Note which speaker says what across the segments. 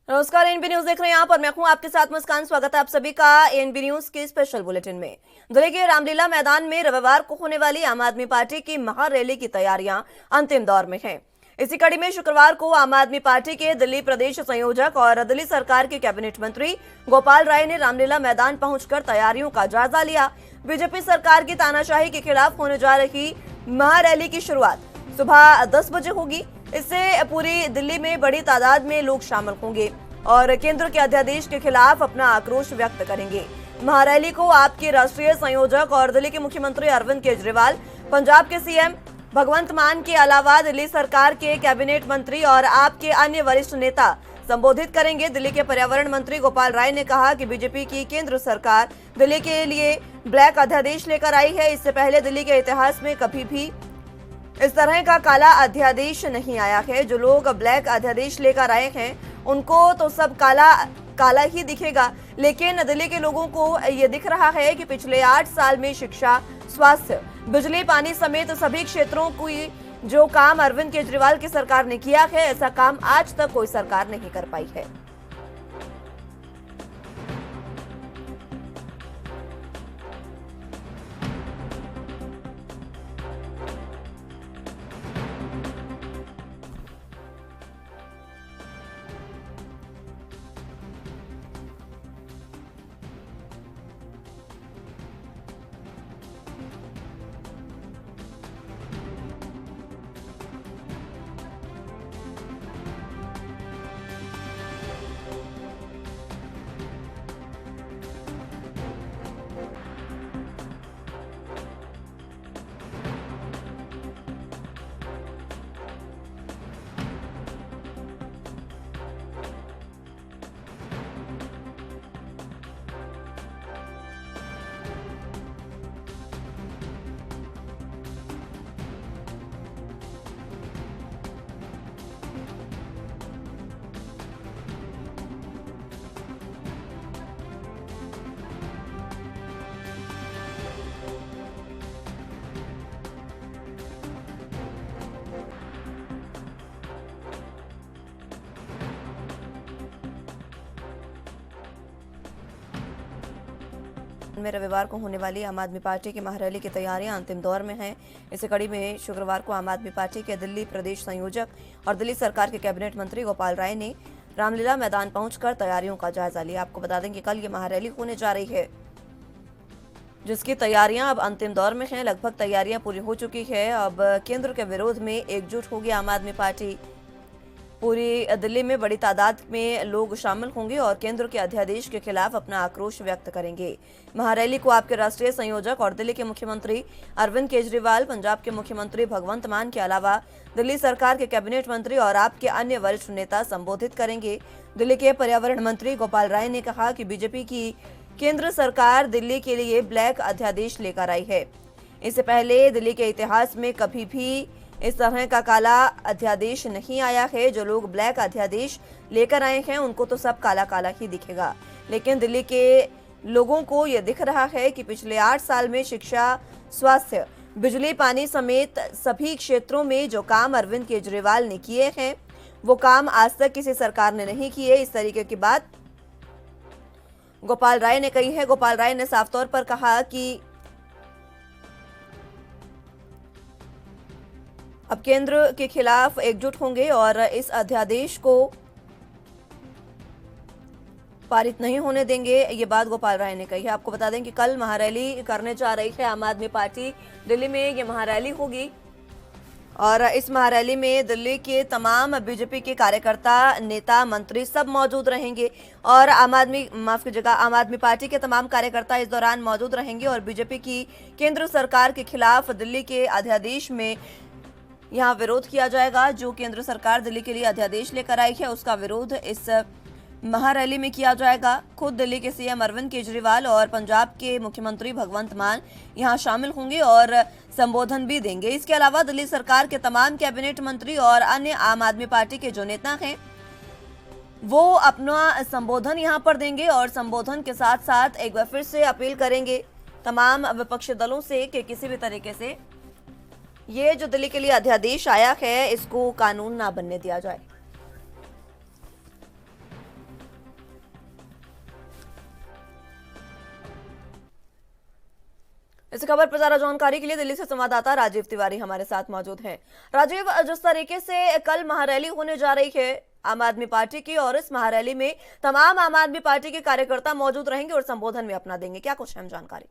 Speaker 1: नमस्कार, NB news देख रहे हैं यहाँ पर मैं हूं आपके साथ मुस्कान। स्वागत है आप सभी का एनबी न्यूज के स्पेशल बुलेटिन में। दिल्ली के रामलीला मैदान में रविवार को होने वाली आम आदमी पार्टी की महारैली की तैयारियां अंतिम दौर में हैं। इसी कड़ी में शुक्रवार को आम आदमी पार्टी के दिल्ली प्रदेश संयोजक और दिल्ली सरकार के कैबिनेट मंत्री गोपाल राय ने रामलीला मैदान पहुंचकर तैयारियों का जायजा लिया। बीजेपी सरकार की तानाशाही के खिलाफ होने जा रही महारैली की शुरुआत सुबह 10 बजे होगी। इससे पूरी दिल्ली में बड़ी तादाद में लोग शामिल होंगे और केंद्र के अध्यादेश के खिलाफ अपना आक्रोश व्यक्त करेंगे। महारैली को आपके राष्ट्रीय संयोजक और दिल्ली के मुख्यमंत्री अरविंद केजरीवाल, पंजाब के सीएम भगवंत मान के अलावा दिल्ली सरकार के कैबिनेट मंत्री और आपके अन्य वरिष्ठ नेता संबोधित करेंगे। दिल्ली के पर्यावरण मंत्री गोपाल राय ने कहा कि बीजेपी की केंद्र सरकार दिल्ली के लिए ब्लैक अध्यादेश लेकर आई है। इससे पहले दिल्ली के इतिहास में कभी भी इस तरह का काला अध्यादेश नहीं आया है। जो लोग ब्लैक अध्यादेश लेकर आए हैं उनको तो सब काला काला ही दिखेगा, लेकिन दिल्ली के लोगों को ये दिख रहा है कि पिछले 8 साल में शिक्षा, स्वास्थ्य, बिजली, पानी समेत सभी क्षेत्रों की जो काम अरविंद केजरीवाल की सरकार ने किया है, ऐसा काम आज तक कोई सरकार नहीं कर पाई है। में रविवार को होने वाली आम आदमी पार्टी की महारैली की तैयारियां अंतिम दौर में हैं। इसी कड़ी में शुक्रवार को आम आदमी पार्टी के दिल्ली प्रदेश संयोजक और दिल्ली सरकार के कैबिनेट मंत्री गोपाल राय ने रामलीला मैदान पहुंचकर तैयारियों का जायजा लिया। आपको बता दें कि कल ये महारैली होने जा रही है, जिसकी तैयारियां अब अंतिम दौर में हैं। लगभग तैयारियां पूरी हो चुकी है। अब केंद्र के विरोध में एकजुट होगी आम आदमी पार्टी। पूरी दिल्ली में बड़ी तादाद में लोग शामिल होंगे और केंद्र के अध्यादेश के खिलाफ अपना आक्रोश व्यक्त करेंगे। महारैली को आपके राष्ट्रीय संयोजक और दिल्ली के मुख्यमंत्री अरविंद केजरीवाल, पंजाब के मुख्यमंत्री भगवंत मान के अलावा दिल्ली सरकार के कैबिनेट मंत्री और आपके अन्य वरिष्ठ नेता संबोधित करेंगे। दिल्ली के पर्यावरण मंत्री गोपाल राय ने कहा कि बीजेपी की केंद्र सरकार दिल्ली के लिए ब्लैक अध्यादेश लेकर आई है। इससे पहले दिल्ली के इतिहास में कभी भी इस तरह का काला अध्यादेश नहीं आया है। जो लोग ब्लैक अध्यादेश लेकर आए हैं उनको तो सब काला काला ही दिखेगा, लेकिन दिल्ली के लोगों को यह दिख रहा है कि पिछले 8 साल में शिक्षा, स्वास्थ्य, बिजली, पानी समेत सभी क्षेत्रों में जो काम अरविंद केजरीवाल ने किए हैं वो काम आज तक किसी सरकार ने नहीं किए। इस तरीके की बात गोपाल राय ने कही है। गोपाल राय ने साफ तौर पर कहा कि अब केंद्र के खिलाफ एकजुट होंगे और इस अध्यादेश को पारित नहीं होने देंगे। ये बात गोपाल राय ने कही है। आपको बता दें कि कल महारैली करने जा रही है आम आदमी पार्टी। दिल्ली में ये महारैली होगी और इस महारैली में दिल्ली के तमाम बीजेपी के कार्यकर्ता, नेता, मंत्री सब मौजूद रहेंगे और आम आदमी पार्टी के तमाम कार्यकर्ता इस दौरान मौजूद रहेंगे और बीजेपी की केंद्र सरकार के खिलाफ दिल्ली के अध्यादेश में यहाँ विरोध किया जाएगा। जो केंद्र सरकार दिल्ली के लिए अध्यादेश लेकर आई है उसका विरोध इस महारैली में किया जाएगा। खुद दिल्ली के सीएम अरविंद केजरीवाल और पंजाब के मुख्यमंत्री भगवंत मान यहाँ शामिल होंगे और संबोधन भी देंगे। इसके अलावा दिल्ली सरकार के तमाम कैबिनेट मंत्री और अन्य आम आदमी पार्टी के जो नेता हैं वो अपना संबोधन यहाँ पर देंगे और संबोधन के साथ साथ एक बार फिर से अपील करेंगे तमाम विपक्षी दलों से कि किसी भी तरीके से ये जो दिल्ली के लिए अध्यादेश आया है इसको कानून ना बनने दिया जाए। इस खबर पर ज्यादा जानकारी के लिए दिल्ली से संवाददाता राजीव तिवारी हमारे साथ मौजूद हैं। राजीव, जिस तरीके से कल महारैली होने जा रही है आम आदमी पार्टी की, और इस महारैली में तमाम आम आदमी पार्टी के कार्यकर्ता मौजूद रहेंगे और संबोधन में अपना देंगे, क्या कुछ अहम जानकारी?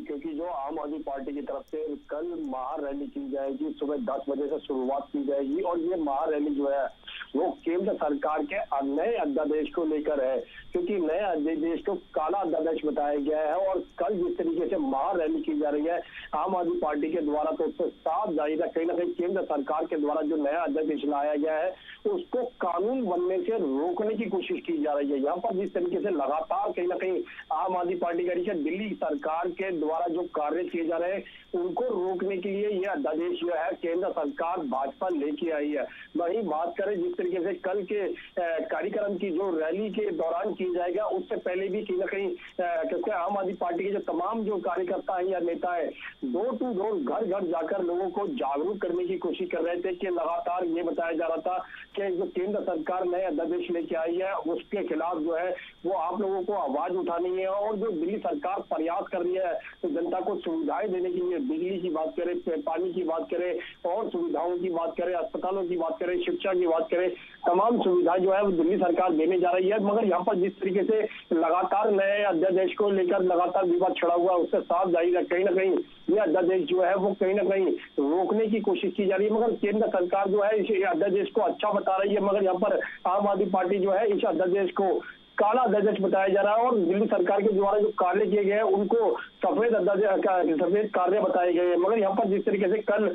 Speaker 2: क्योंकि जो आम आदमी पार्टी की तरफ से कल महारैली की जाएगी, सुबह 10 बजे से शुरुआत की जाएगी और ये महारैली जो है वो केंद्र सरकार के नए अध्यादेश को लेकर है, क्योंकि नए अध्यादेश को काला अध्यादेश बताया गया है। और कल जिस तरीके से महारैली की जा रही है आम आदमी पार्टी के द्वारा, तो उससे साफ जाहिर है कहीं ना कहीं केंद्र सरकार के द्वारा जो नया अध्यादेश लाया गया है उसको कानून बनने से रोकने की कोशिश की जा रही है। यहाँ पर जिस तरीके से लगातार कहीं ना कहीं आम आदमी पार्टी का दिल्ली सरकार के द्वारा जो कार्य किए जा रहे हैं उनको रोकने के लिए यह अध्यादेश जो है केंद्र सरकार भाजपा लेके आई है। वहीं बात करें जिस तरीके से कल के कार्यक्रम की जो रैली के दौरान की जाएगा, उससे पहले भी कहीं ना कहीं क्योंकि आम आदमी पार्टी के जो तमाम जो कार्यकर्ता है या नेता है डोर टू डोर घर घर जाकर लोगों को जागरूक करने की कोशिश कर रहे थे कि लगातार ये बताया जा रहा था कि जो केंद्र सरकार नए अध्यादेश लेके आई है उसके खिलाफ जो है वो आप लोगों को आवाज उठानी है। और जो दिल्ली सरकार प्रयास कर रही है तो जनता को सुविधाएं देने के लिए, बिजली की बात करें, पानी की बात करें और सुविधाओं की बात करें, अस्पतालों की बात करें, शिक्षा की बात करें, तमाम सुविधाएं जो है वो दिल्ली सरकार देने जा रही है। मगर यहाँ पर जिस तरीके से लगातार नए अध्यादेश को लेकर लगातार विवाद छड़ा हुआ, उससे साफ जाहिर है कहीं ना कहीं यह अध्यादेश जो है वो कहीं ना कहीं रोकने की कोशिश की जा रही है। मगर केंद्र सरकार जो है इस अध्यादेश को अच्छा बता रही है, मगर यहाँ पर आम आदमी पार्टी जो है इस अध्यादेश को काला अध्यादेश बताया जा रहा है। और दिल्ली सरकार के द्वारा जो कार्य किए गए हैं उनको सफेद कार्य बताए गए हैं। मगर यहाँ पर जिस तरीके से कल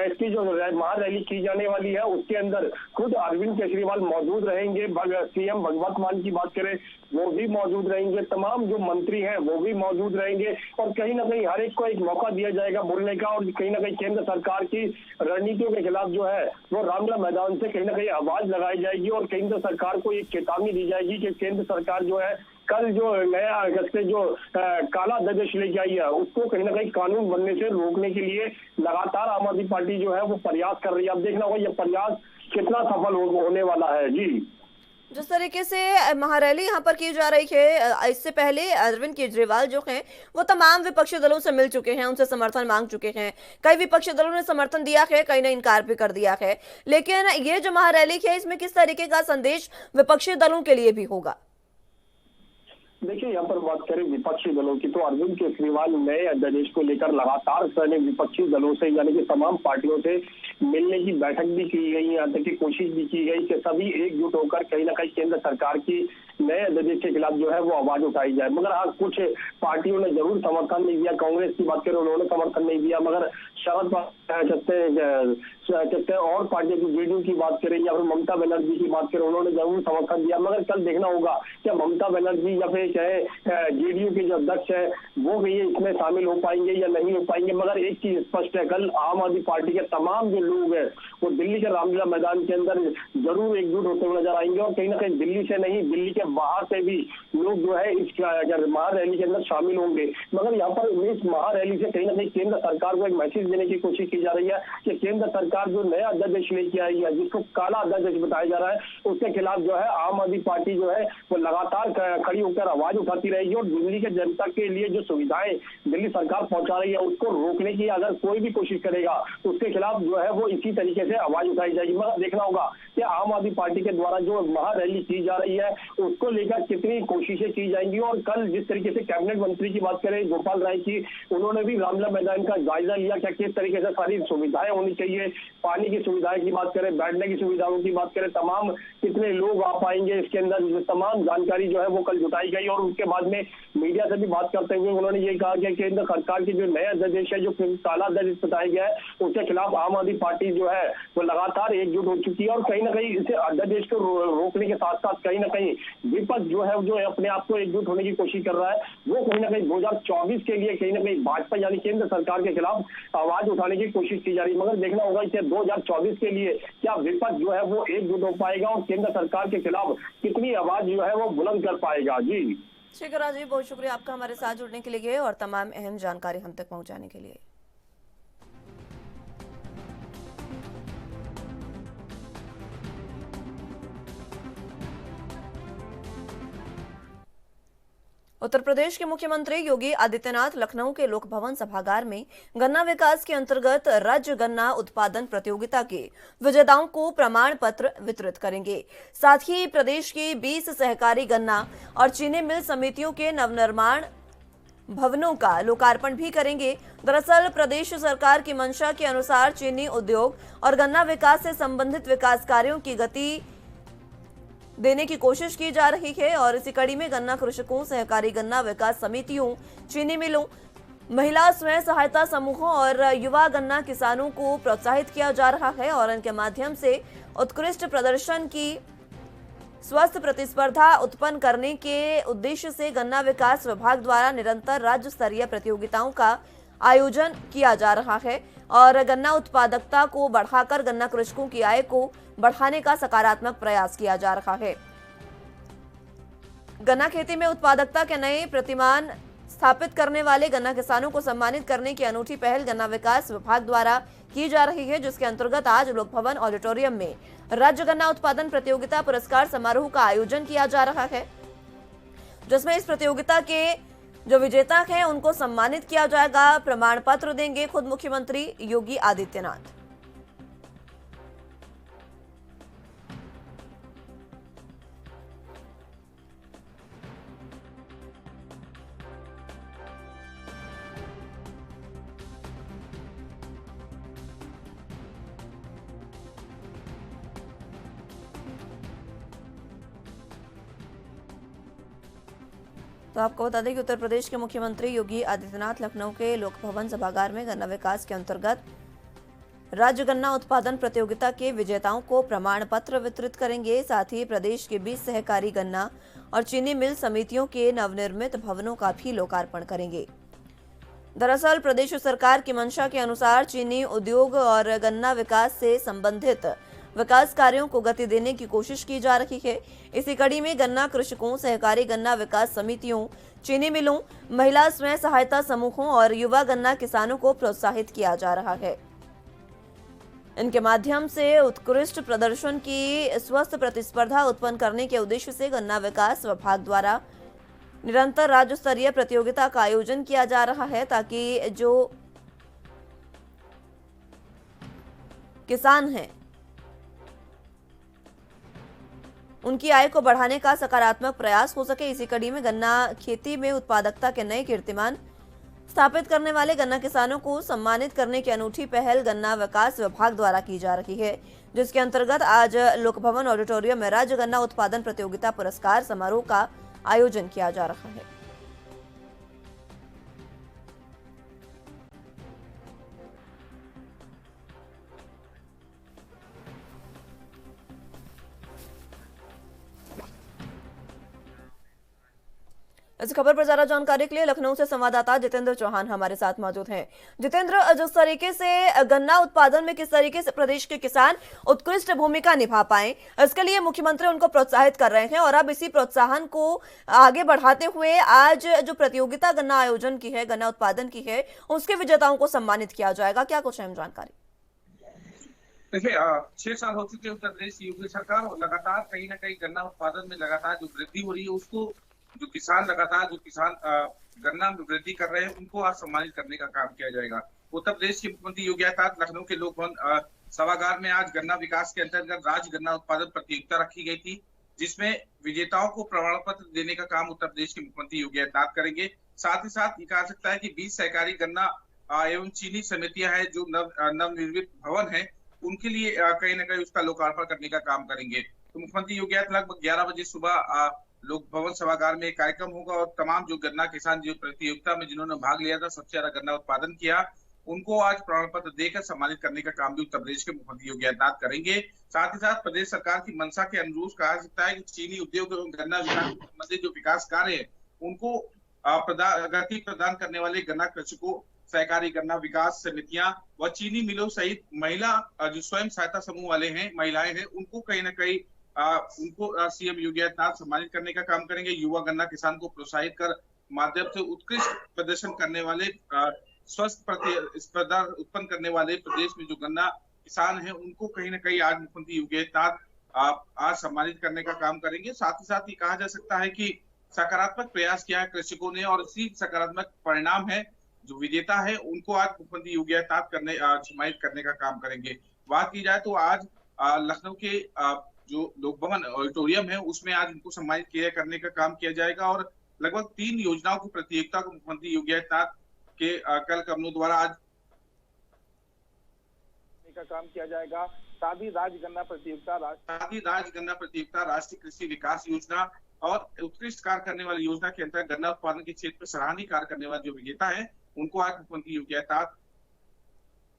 Speaker 2: इसकी जो महारैली की जाने वाली है उसके अंदर खुद अरविंद केजरीवाल मौजूद रहेंगे, सीएम भगवंत मान की बात करें वो भी मौजूद रहेंगे, तमाम जो मंत्री हैं वो भी मौजूद रहेंगे और कहीं ना कहीं हर एक को एक मौका दिया जाएगा बोलने का। और कहीं ना कहीं केंद्र सरकार की रणनीतियों के खिलाफ जो है वो रामलीला मैदान से कहीं ना कहीं आवाज लगाई जाएगी और केंद्र सरकार को एक चेतावनी दी जाएगी कि केंद्र सरकार जो है कल जो नया अगस्त से जो काला अध्यादेश लेके आई है उसको कहीं ना कहीं कानून बनने से रोकने के लिए लगातार आम आदमी पार्टी जो है वो प्रयास कर रही है। अब देखना होगा ये प्रयास कितना सफल होने वाला है। जी,
Speaker 1: जिस तरीके से महारैली यहाँ पर की जा रही है, इससे पहले अरविंद केजरीवाल जो हैं वो तमाम विपक्षी दलों से मिल चुके हैं, उनसे समर्थन मांग चुके हैं। कई विपक्षी दलों ने समर्थन दिया है, कई ने इनकार भी कर दिया है। लेकिन ये जो महारैली है इसमें किस तरीके का संदेश विपक्षी दलों के लिए भी होगा?
Speaker 2: देखिए, यहाँ पर बात करें विपक्षी दलों की तो अरविंद केजरीवाल नए अध्यादेश को लेकर लगातार विपक्षी दलों से यानी कि तमाम पार्टियों से मिलने की बैठक भी की गई, यहाँ तक की कोशिश भी की गई कि सभी एकजुट होकर कहीं ना कहीं केंद्र सरकार की नए अध्यादेश के खिलाफ जो है वो आवाज उठाई जाए। मगर हाँ, कुछ पार्टियों ने जरूर समर्थन नहीं दिया। कांग्रेस की बात करें उन्होंने समर्थन नहीं दिया, मगर शरद सकते और पार्टियों की जेडीयू की बात करें या फिर ममता बनर्जी की बात करें उन्होंने जरूर समर्थन दिया। मगर कल देखना होगा क्या ममता बनर्जी या फिर चाहे जेडीयू के जो अध्यक्ष है वो भी इसमें शामिल हो पाएंगे या नहीं हो पाएंगे। मगर एक चीज स्पष्ट है, कल आम आदमी पार्टी के तमाम जो लोग हैं वो दिल्ली के रामलीला मैदान के अंदर जरूर एकजुट होते हुए नजर आएंगे और कहीं ना कहीं दिल्ली से नहीं दिल्ली के बाहर से भी लोग जो है इस महारैली के अंदर शामिल होंगे। मगर यहाँ पर इस महारैली से कहीं ना कहीं केंद्र सरकार को एक मैसेज देने की कोशिश की जा रही है कि केंद्र सरकार जो नया अध्यादेश लेके आई है जिसको काला अध्यादेश बताया जा रहा है उसके खिलाफ जो है आम आदमी पार्टी जो है वो लगातार खड़ी होकर आवाज उठाती रहेगी और दिल्ली के जनता के लिए जो सुविधाएं दिल्ली सरकार पहुंचा रही है उसको रोकने की अगर कोई भी कोशिश करेगा उसके खिलाफ जो है वो इसी तरीके से आवाज उठाई जाएगी। मगर देखना होगा कि आम आदमी पार्टी के द्वारा जो महारैली की जा रही है उसको लेकर कितनी कोशिशें की जाएंगी। और कल जिस तरीके से कैबिनेट मंत्री की बात करें गोपाल राय की, उन्होंने भी रामलीला मैदान का जायजा लिया क्या किस तरीके से सारी सुविधाएं होनी चाहिए, पानी की सुविधाएं की बात करें, बैठने की सुविधाओं की बात करें, तमाम कितने लोग आ पाएंगे इसके अंदर तमाम जानकारी जो है वो कल जुटाई गई। और उसके बाद में मीडिया से भी बात करते हुए उन्होंने ये कहा कि केंद्र सरकार की जो नया अध्यादेश है जो काला अध्यादेश बताया गया है उसके खिलाफ आम आदमी पार्टी जो है वो लगातार एकजुट हो चुकी है और कहीं ना कहीं इसे अध्यादेश को रोकने के साथ साथ कहीं ना कहीं विपक्ष जो है जो अपने आप को एकजुट होने की कोशिश कर रहा है वो कहीं ना कहीं 2024 के लिए कहीं ना कहीं भाजपा यानी केंद्र सरकार के खिलाफ आवाज उठाने की कोशिश की जा रही है। मगर देखना होगा कि 2024 के लिए क्या विपक्ष जो है वो एकजुट हो पाएगा और केंद्र सरकार के खिलाफ कितनी आवाज जो है वो बुलंद कर पाएगा। जी
Speaker 1: ठीक है राजीव, बहुत शुक्रिया आपका हमारे साथ जुड़ने के लिए और तमाम अहम जानकारी हम तक पहुंचाने के लिए। उत्तर प्रदेश के मुख्यमंत्री योगी आदित्यनाथ लखनऊ के लोक भवन सभागार में गन्ना विकास के अंतर्गत राज्य गन्ना उत्पादन प्रतियोगिता के विजेताओं को प्रमाण पत्र वितरित करेंगे। साथ ही प्रदेश की 20 सहकारी गन्ना और चीनी मिल समितियों के नवनिर्माण भवनों का लोकार्पण भी करेंगे। दरअसल प्रदेश सरकार की मंशा के अनुसार चीनी उद्योग और गन्ना विकास से संबंधित विकास कार्यों की गति देने की कोशिश की जा रही है और इसी कड़ी में गन्ना कृषकों, सहकारी गन्ना विकास समितियों, चीनी मिलों, महिला स्वयं सहायता समूहों और युवा गन्ना किसानों को प्रोत्साहित किया जा रहा है और इनके माध्यम से उत्कृष्ट प्रदर्शन की स्वस्थ प्रतिस्पर्धा उत्पन्न करने के उद्देश्य से गन्ना विकास विभाग द्वारा निरंतर राज्य स्तरीय प्रतियोगिताओं का आयोजन किया जा रहा है और गन्ना उत्पादकता को बढ़ाकर गन्ना कृषकों की आय को बढ़ाने का सकारात्मक प्रयास किया जा रहा है। गन्ना खेती में उत्पादकता के नए प्रतिमान स्थापित करने वाले गन्ना किसानों को सम्मानित करने की अनूठी पहल गन्ना विकास विभाग द्वारा की जा रही है, जिसके अंतर्गत आज लोक भवन ऑडिटोरियम में राज्य गन्ना उत्पादन प्रतियोगिता पुरस्कार समारोह का आयोजन किया जा रहा है, जिसमें इस प्रतियोगिता के जो विजेता हैं उनको सम्मानित किया जाएगा। प्रमाण पत्र देंगे खुद मुख्यमंत्री योगी आदित्यनाथ। तो आपको बता दें कि उत्तर प्रदेश के मुख्यमंत्री योगी आदित्यनाथ लखनऊ के लोक भवन सभागार में गन्ना विकास के अंतर्गत राज्य गन्ना उत्पादन प्रतियोगिता के विजेताओं को प्रमाण पत्र वितरित करेंगे। साथ ही प्रदेश के 20 सहकारी गन्ना और चीनी मिल समितियों के नवनिर्मित भवनों का भी लोकार्पण करेंगे। दरअसल प्रदेश सरकार की मंशा के अनुसार चीनी उद्योग और गन्ना विकास से संबंधित विकास कार्यों को गति देने की कोशिश की जा रही है। इसी कड़ी में गन्ना कृषकों, सहकारी गन्ना विकास समितियों, चीनी मिलों, महिला स्वयं सहायता समूहों और युवा गन्ना किसानों को प्रोत्साहित किया जा रहा है। इनके माध्यम से उत्कृष्ट प्रदर्शन की स्वस्थ प्रतिस्पर्धा उत्पन्न करने के उद्देश्य से गन्ना विकास विभाग द्वारा निरंतर राज्य स्तरीय प्रतियोगिता का आयोजन किया जा रहा है, ताकि जो किसान हैं उनकी आय को बढ़ाने का सकारात्मक प्रयास हो सके। इसी कड़ी में गन्ना खेती में उत्पादकता के नए कीर्तिमान स्थापित करने वाले गन्ना किसानों को सम्मानित करने की अनूठी पहल गन्ना विकास विभाग द्वारा की जा रही है, जिसके अंतर्गत आज लोक भवन ऑडिटोरियम में राज्य गन्ना उत्पादन प्रतियोगिता पुरस्कार समारोह का आयोजन किया जा रहा है। इस खबर पर ज्यादा जानकारी के लिए लखनऊ से संवाददाता जितेंद्र चौहान हमारे साथ मौजूद हैं। जितेंद्र, जिस तरीके से गन्ना उत्पादन में किस तरीके से प्रदेश के किसान उत्कृष्ट भूमिका निभा पाए, इसके लिए मुख्यमंत्री उनको प्रोत्साहित कर रहे हैं और अब इसी प्रोत्साहन को आगे बढ़ाते हुए आज जो प्रतियोगिता गन्ना आयोजन की है, गन्ना उत्पादन की है, उसके विजेताओं को सम्मानित किया जाएगा। क्या कुछ अहम जानकारी?
Speaker 3: देखिए, 6 साल हो चुके उत्तर प्रदेश की योगी सरकार और लगातार कहीं ना कहीं गन्ना उत्पादन में लगातार जो वृद्धि हो रही है, उसको जो किसान गन्ना में वृद्धि कर रहे हैं उनको आज सम्मानित करने का काम किया जाएगा। उत्तर प्रदेश के मुख्यमंत्री योगी आदित्यनाथ लखनऊ के लोक भवन सभागार में आज गन्ना विकास के अंतर्गत राज्य गन्ना उत्पादन प्रतियोगिता रखी गई थी, जिसमें विजेताओं को प्रमाण पत्र देने का काम उत्तर प्रदेश के मुख्यमंत्री योगी आदित्यनाथ करेंगे। साथ ही साथ ये कहा सकता है कि 20 सहकारी गन्ना एवं चीनी समितियां हैं जो नवनिर्मित भवन है, उनके लिए कहीं ना कहीं उसका लोकार्पण करने का काम करेंगे। तो मुख्यमंत्री योगी आदित्यनाथ लगभग 11 बजे सुबह लोक भवन सभागार में एक कार्यक्रम होगा और तमाम जो गन्ना किसान जो प्रतियोगिता में जिन्होंने भाग लिया था, सबसे ज्यादा गन्ना उत्पादन किया, उनको आज प्रमाण पत्र देकर सम्मानित करने का काम भी उत्तर प्रदेश के मुख्यमंत्री योगी आदित्यनाथ करेंगे। साथ ही साथ प्रदेश सरकार की मंशा के अनुरूप कहा सकता है कि चीनी उद्योग एवं गन्ना विकास संबंधित जो विकास कार्य है उनको गति प्रदान करने वाले गन्ना कृषकों, सहकारी गन्ना विकास समितियां व चीनी मिलों सहित महिला जो स्वयं सहायता समूह वाले हैं, महिलाएं हैं, उनको कहीं ना कहीं उनको सीएम योगी आदित्यनाथ सम्मानित करने का काम करेंगे। युवा गन्ना किसान को प्रोत्साहित कर माध्यम से उत्कृष्ट प्रदर्शन करने वाले, स्वस्थ प्रतिस्पर्धा उत्पन्न करने वाले प्रदेश में जो गन्ना किसान हैं उनको कहीं ना कहीं आज मुख्यमंत्री योगी आदित्यनाथ आज सम्मानित करने का काम करेंगे। साथ ही साथ ये कहा जा सकता है कि सकारात्मक प्रयास किया है कृषकों ने, और इसी सकारात्मक परिणाम है जो विजेता है उनको आज मुख्यमंत्री योगी आदित्यनाथ सम्मानित करने का काम करेंगे। बात की जाए तो आज लखनऊ के जो लोक भवन ऑडिटोरियम है उसमें आज उनको सम्मानित करने का काम किया जाएगा, और लगभग 3 योजनाओं की प्रतियोगिता को मुख्यमंत्री योगी आदित्यनाथ के कल कमलों द्वारा आज
Speaker 2: का काम किया जाएगा। साथ ही राज्य गन्ना प्रतियोगिता,
Speaker 3: राष्ट्रीय कृषि विकास योजना और उत्कृष्ट कार्य करने वाली योजना के अंतर्गत गन्ना उत्पादन के क्षेत्र में सराहनीय कार्य करने वाले जो विजेता है उनको आज मुख्यमंत्री योगी आदित्यनाथ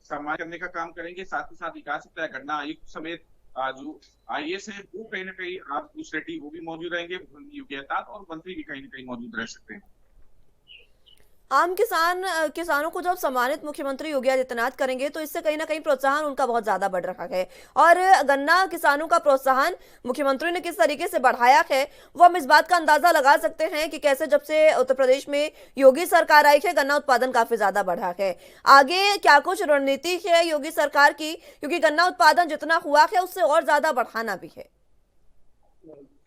Speaker 3: सम्मान करने का काम करेंगे। साथ ही साथ विकास गन्ना आयुक्त समेत जो IAS है वो कहीं ना कहीं उस रेड्डी वो भी मौजूद रहेंगे, मुख्यमंत्री योगी आदित्यनाथ और मंत्री भी कहीं ना कहीं मौजूद रह सकते हैं।
Speaker 1: आम किसानों को जब सम्मानित मुख्यमंत्री योगी आदित्यनाथ करेंगे तो इससे कहीं ना कहीं प्रोत्साहन उनका बहुत ज्यादा बढ़ रहा है, और गन्ना किसानों का प्रोत्साहन मुख्यमंत्री ने किस तरीके से बढ़ाया है वो हम इस बात का अंदाजा लगा सकते हैं कि कैसे जब से उत्तर प्रदेश में योगी सरकार आई है गन्ना उत्पादन काफी ज्यादा बढ़ा है। आगे क्या कुछ रणनीति है योगी सरकार की, क्योंकि गन्ना उत्पादन जितना हुआ है उससे और ज्यादा बढ़ाना भी है।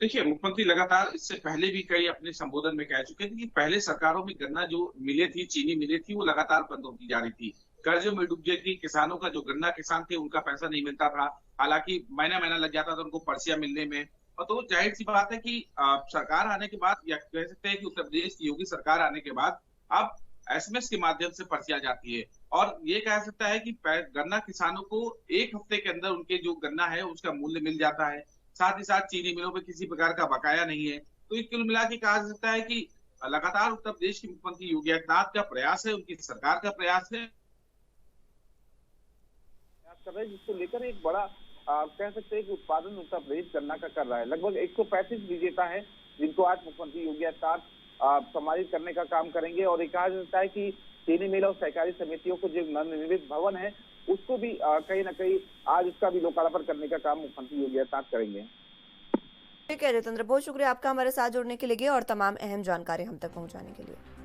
Speaker 3: देखिए, मुख्यमंत्री लगातार इससे पहले भी कई अपने संबोधन में कह चुके थे कि पहले सरकारों में गन्ना जो मिले थी, चीनी मिले थी, वो लगातार बंद होती जा रही थी, कर्जों में डूब गई थी, किसानों का जो गन्ना किसान थे उनका पैसा नहीं मिलता था, हालांकि महीना लग जाता था उनको पर्चियां मिलने में। और तो जाहिर सी बात है कि सरकार आने के बाद, या कह सकते हैं कि उत्तर प्रदेश की योगी सरकार आने के बाद अब SMS के माध्यम से पर्चियां जाती है, और ये कह सकता है कि गन्ना किसानों को 1 हफ्ते के अंदर उनके जो गन्ना है उसका मूल्य मिल जाता है। साथ ही साथ चीनी मिलों पे किसी प्रकार का बकाया नहीं है। तो ये कुल मिला के कहा जा सकता है कि लगातार उत्तर प्रदेश के मुख्यमंत्री योगी आदित्यनाथ का प्रयास है, उनकी सरकार का प्रयास है
Speaker 2: जिसको लेकर एक बड़ा कह सकते हैं कि उत्पादन उत्तर प्रदेश गन्ना का कर रहा है। लगभग 135 विजेता है जिनको आज मुख्यमंत्री योगी आदित्यनाथ सम्मानित करने का काम करेंगे, और ये कहा जाता है कि चीनी मिल और सहकारी समितियों को जो नवनिर्मित भवन है उसको भी कहीं ना कहीं आज उसका भी लोकार्पण करने का काम मुख्यमंत्री योगी आदित्यनाथ करेंगे।
Speaker 1: ठीक है जितेंद्र, बहुत शुक्रिया आपका हमारे साथ जुड़ने के लिए और तमाम अहम जानकारी हम तक पहुंचाने के लिए।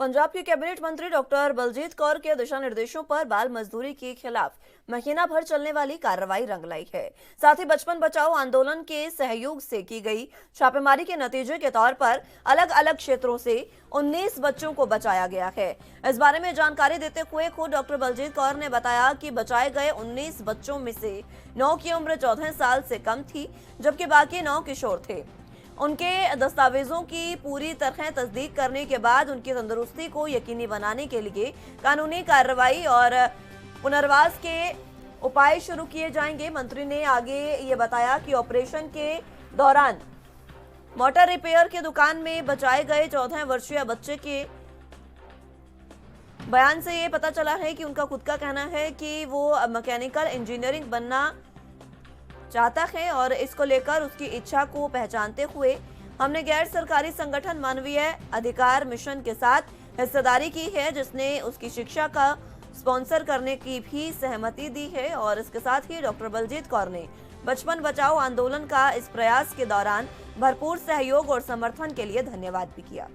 Speaker 1: पंजाब के कैबिनेट मंत्री डॉक्टर बलजीत कौर के दिशा निर्देशों पर बाल मजदूरी के खिलाफ महीना भर चलने वाली कार्रवाई रंग लाई है। साथ ही बचपन बचाओ आंदोलन के सहयोग से की गई छापेमारी के नतीजे के तौर पर अलग अलग क्षेत्रों से 19 बच्चों को बचाया गया है। इस बारे में जानकारी देते हुए खुद डॉक्टर बलजीत कौर ने बताया कि बचाए गए 19 बच्चों में से 9 की उम्र 14 साल से कम थी, जबकि बाकी 9 किशोर थे। उनके दस्तावेजों की पूरी तरह तस्दीक करने के बाद उनकी तंदुरुस्ती को यकीनी बनाने के लिए कानूनी कार्रवाई और पुनर्वास के उपाय शुरू किए जाएंगे। मंत्री ने आगे ये बताया कि ऑपरेशन के दौरान मोटर रिपेयर की दुकान में बचाए गए 14 वर्षीय बच्चे के बयान से ये पता चला है कि उनका खुद का कहना है कि वो मैकेनिकल इंजीनियरिंग बनना चाहता है, और इसको लेकर उसकी इच्छा को पहचानते हुए हमने गैर सरकारी संगठन मानवीय अधिकार मिशन के साथ हिस्सेदारी की है, जिसने उसकी शिक्षा का स्पॉन्सर करने की भी सहमति दी है। और इसके साथ ही डॉक्टर बलजीत कौर ने बचपन बचाओ आंदोलन का इस प्रयास के दौरान भरपूर सहयोग और समर्थन के लिए धन्यवाद भी किया।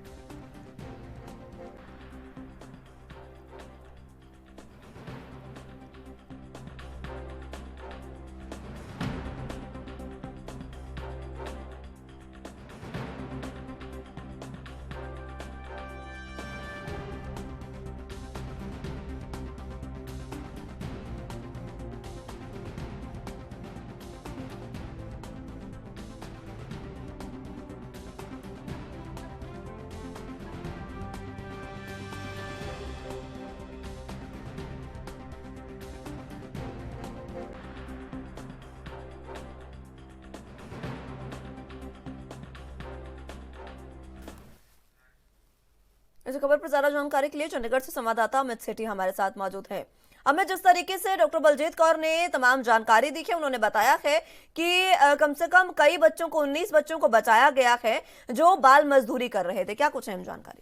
Speaker 1: इस खबर पर ज्यादा जानकारी के लिए चंडीगढ़ से संवाददाता अमित सेठी हमारे साथ मौजूद हैं। अमित, जिस तरीके से डॉक्टर बलजीत कौर ने तमाम जानकारी दी है, उन्होंने बताया है कि कम से कम कई बच्चों को 19 बच्चों को बचाया गया है जो बाल मजदूरी कर रहे थे। क्या कुछ अहम जानकारी?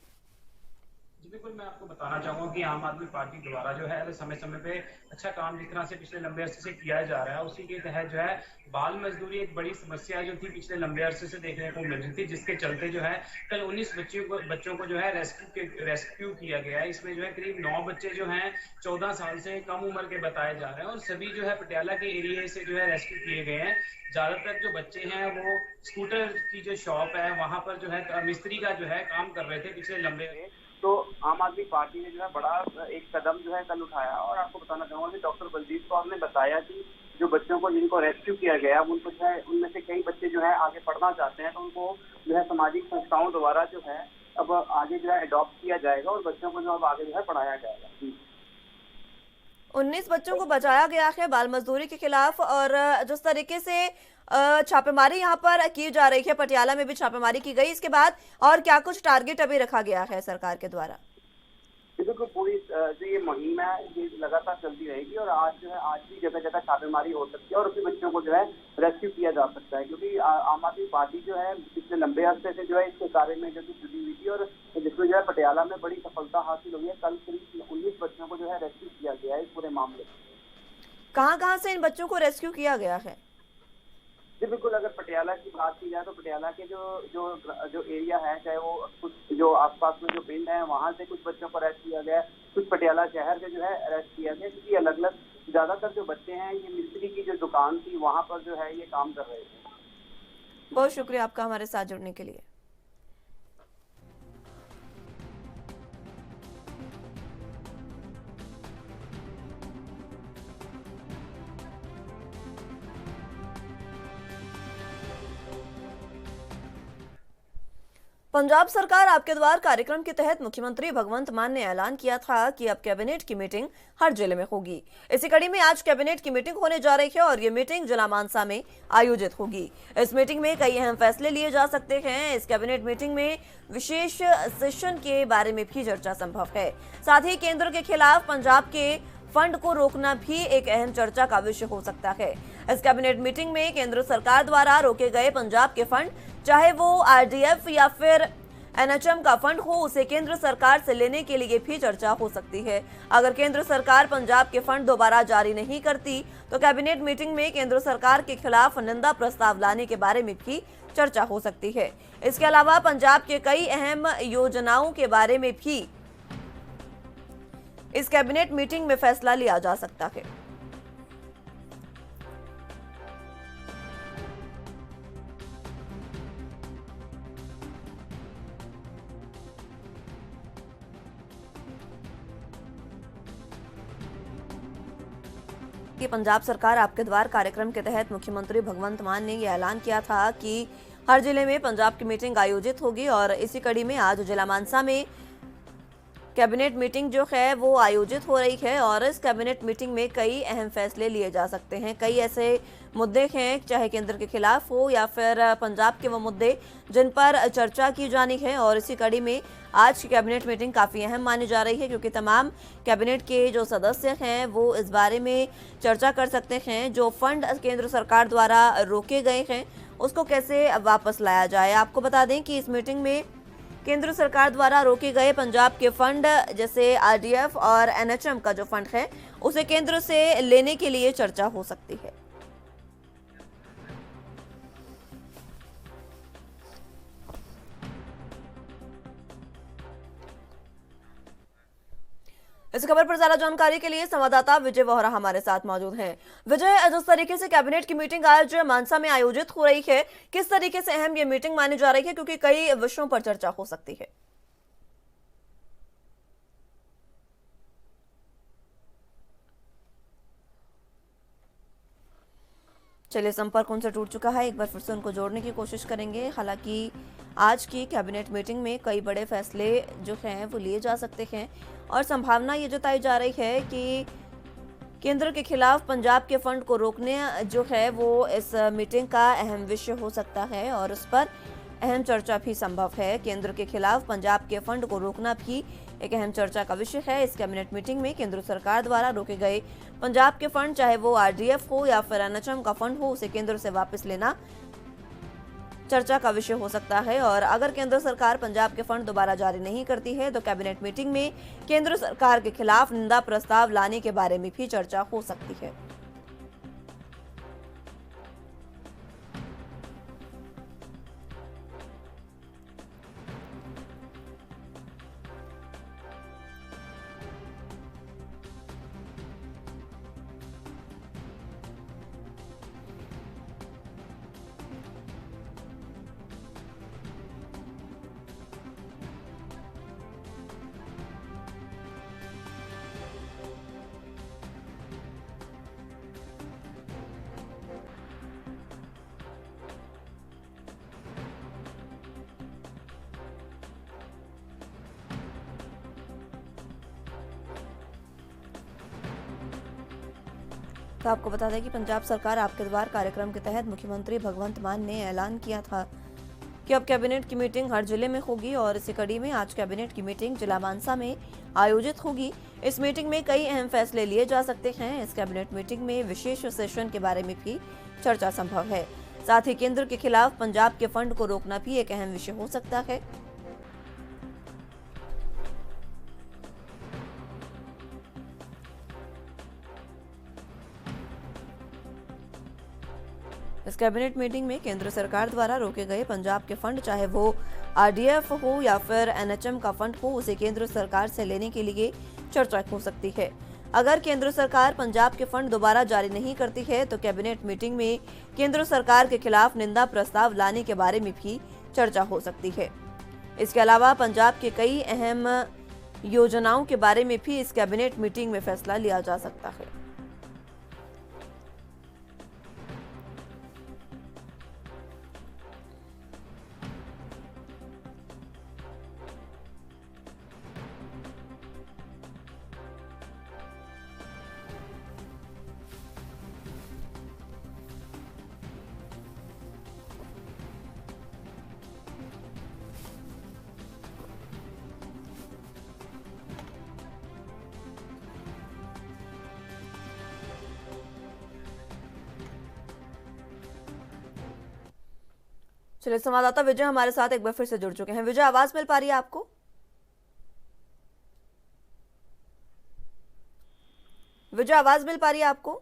Speaker 4: बिल्कुल, मैं आपको बताना चाहूंगा कि आम आदमी पार्टी द्वारा जो है समय समय पे अच्छा काम जिस तरह से पिछले लंबे अरसे से किया जा रहा है, उसी के तहत जो है बाल मजदूरी एक बड़ी समस्या जो थी पिछले लंबे अरसे से देखने को मिल रही थी, जिसके चलते जो है कल 19 बच्चों को जो है रेस्क्यू किया गया है। इसमें जो है करीब 9 बच्चे जो हैं 14 साल से कम उम्र के बताए जा रहे हैं और सभी जो है पटियाला के एरिया से जो है रेस्क्यू किए गए हैं। ज्यादातर जो बच्चे हैं वो स्कूटर की जो शॉप है वहां पर जो है मिस्त्री का जो है काम कर रहे थे पिछले लंबे। तो आम आदमी पार्टी ने जो है बड़ा एक कदम जो है कल उठाया और आपको बताना चाहूंगा कि डॉक्टर बलजीत कौर ने बताया कि जो बच्चों को जिनको रेस्क्यू किया गया उनको जो है उनमें से कई बच्चे जो है आगे पढ़ना चाहते हैं, तो उनको जो है सामाजिक संस्थाओं द्वारा जो है अब आगे जो है अडॉप्ट किया जाएगा और बच्चों को जो अब आगे जो है पढ़ाया जाएगा।
Speaker 1: 19 बच्चों को बचाया गया है बाल मजदूरी के खिलाफ। और जिस तरीके से छापेमारी यहाँ पर की जा रही है, पटियाला में भी छापेमारी की गई, इसके बाद और क्या कुछ टारगेट अभी रखा गया है सरकार के द्वारा?
Speaker 4: देखो, पूरी जो ये मुहिम है ये लगातार चलती रहेगी और आज जो है आज भी जगह जगह छापेमारी हो सकती है और उसी बच्चों को जो है रेस्क्यू किया जा सकता है, क्योंकि आम आदमी पार्टी जो है पिछले लंबे अरसे से जो है इसके कार्य में जो जुटी हुई थी और जिसमें जो है पटियाला में बड़ी सफलता हासिल हुई है। कल करीब 19 बच्चों को जो है रेस्क्यू किया गया है इस पूरे मामले में।
Speaker 1: कहाँ से इन बच्चों को रेस्क्यू किया गया है?
Speaker 4: जी बिल्कुल, अगर पटियाला की बात की जाए तो पटियाला के जो एरिया है, चाहे वो कुछ जो आसपास में जो पिंड है वहां से कुछ बच्चों को अरेस्ट किया गया है, कुछ पटियाला शहर से जो है अरेस्ट किया गया, क्योंकि अलग अलग ज्यादातर जो बच्चे हैं ये मिस्त्री की जो दुकान थी वहां पर जो है ये काम कर रहे थे।
Speaker 1: बहुत शुक्रिया आपका हमारे साथ जुड़ने के लिए। पंजाब सरकार आपके द्वार कार्यक्रम के तहत मुख्यमंत्री भगवंत मान ने ऐलान किया था कि अब कैबिनेट की मीटिंग हर जिले में होगी। इसी कड़ी में आज कैबिनेट की मीटिंग होने जा रही है और ये मीटिंग जिला मानसा में आयोजित होगी। इस मीटिंग में कई अहम फैसले लिए जा सकते हैं। इस कैबिनेट मीटिंग में विशेष सेशन के बारे में भी चर्चा संभव है। साथ ही केंद्र के खिलाफ पंजाब के फंड को रोकना भी एक अहम चर्चा का विषय हो सकता है। इस कैबिनेट मीटिंग में केंद्र सरकार द्वारा रोके गए पंजाब के फंड, चाहे वो आरडीएफ या फिर एनएचएम का फंड हो, उसे केंद्र सरकार से लेने के लिए भी चर्चा हो सकती है। अगर केंद्र सरकार पंजाब के फंड दोबारा जारी नहीं करती तो कैबिनेट मीटिंग में केंद्र सरकार के खिलाफ निंदा प्रस्ताव लाने के बारे में भी चर्चा हो सकती है। इसके अलावा पंजाब के कई अहम योजनाओं के बारे में भी इस कैबिनेट मीटिंग में फैसला लिया जा सकता है। कि पंजाब सरकार आपके द्वार कार्यक्रम के तहत मुख्यमंत्री भगवंत मान ने यह ऐलान किया था कि हर जिले में पंजाब की मीटिंग आयोजित होगी और इसी कड़ी में आज जिला मानसा में कैबिनेट मीटिंग जो है वो आयोजित हो रही है और इस कैबिनेट मीटिंग में कई अहम फैसले लिए जा सकते हैं। कई ऐसे मुद्दे हैं, चाहे केंद्र के खिलाफ हो या फिर पंजाब के वो मुद्दे, जिन पर चर्चा की जानी है और इसी कड़ी में आज की कैबिनेट मीटिंग काफ़ी अहम मानी जा रही है, क्योंकि तमाम कैबिनेट के जो सदस्य हैं वो इस बारे में चर्चा कर सकते हैं जो फंड केंद्र सरकार द्वारा रोके गए हैं उसको कैसे वापस लाया जाए। आपको बता दें कि इस मीटिंग में केंद्र सरकार द्वारा रोके गए पंजाब के फंड, जैसे आरडीएफ और एनएचएम का जो फंड है उसे केंद्र से लेने के लिए चर्चा हो सकती है। इस खबर पर ज्यादा जानकारी के लिए संवाददाता विजय वोहरा हमारे साथ मौजूद हैं। विजय, जिस तरीके से कैबिनेट की मीटिंग आज मानसा में आयोजित हो रही है, किस तरीके से अहम ये मीटिंग मानी जा रही है, क्योंकि कई विषयों पर चर्चा हो सकती है? चलिए, संपर्क उनसे टूट चुका है, एक बार फिर से उनको जोड़ने की कोशिश करेंगे। हालांकि आज की कैबिनेट मीटिंग में कई बड़े फैसले जो हैं वो लिए जा सकते हैं और संभावना ये जताई जा रही है कि केंद्र के खिलाफ पंजाब के फंड को रोकने जो है वो इस मीटिंग का अहम विषय हो सकता है और उस पर अहम चर्चा भी संभव है। केंद्र के खिलाफ पंजाब के फंड को रोकना भी एक अहम चर्चा का विषय है। इस कैबिनेट मीटिंग में केंद्र सरकार द्वारा रोके गए पंजाब के फंड, चाहे वो आरडीएफ हो या फिर एनएचएम का फंड हो, उसे केंद्र से वापस लेना चर्चा का विषय हो सकता है। और अगर केंद्र सरकार पंजाब के फंड दोबारा जारी नहीं करती है तो कैबिनेट मीटिंग में केंद्र सरकार के खिलाफ निंदा प्रस्ताव लाने के बारे में भी चर्चा हो सकती है। तो आपको बता दें कि पंजाब सरकार आपके द्वार कार्यक्रम के तहत मुख्यमंत्री भगवंत मान ने ऐलान किया था कि अब कैबिनेट की मीटिंग हर जिले में होगी और इसी कड़ी में आज कैबिनेट की मीटिंग जिला मानसा में आयोजित होगी। इस मीटिंग में कई अहम फैसले लिए जा सकते हैं। इस कैबिनेट मीटिंग में विशेष सेशन के बारे में भी चर्चा संभव है। साथ ही केंद्र के खिलाफ पंजाब के फंड को रोकना भी एक अहम विषय हो सकता है। इस कैबिनेट मीटिंग में केंद्र सरकार द्वारा रोके गए पंजाब के फंड, चाहे वो आरडीएफ हो या फिर एनएचएम का फंड हो, उसे केंद्र सरकार से लेने के लिए चर्चा हो सकती है। अगर केंद्र सरकार पंजाब के फंड दोबारा जारी नहीं करती है तो कैबिनेट मीटिंग में केंद्र सरकार के खिलाफ निंदा प्रस्ताव लाने के बारे में भी चर्चा हो सकती है। इसके अलावा पंजाब के कई अहम योजनाओं के बारे में भी इस कैबिनेट मीटिंग में फैसला लिया जा सकता है। चलिए, संवाददाता विजय हमारे साथ एक बार फिर से जुड़ चुके हैं। विजय, आवाज मिल पा रही है आपको? विजय, आवाज मिल पा रही है आपको?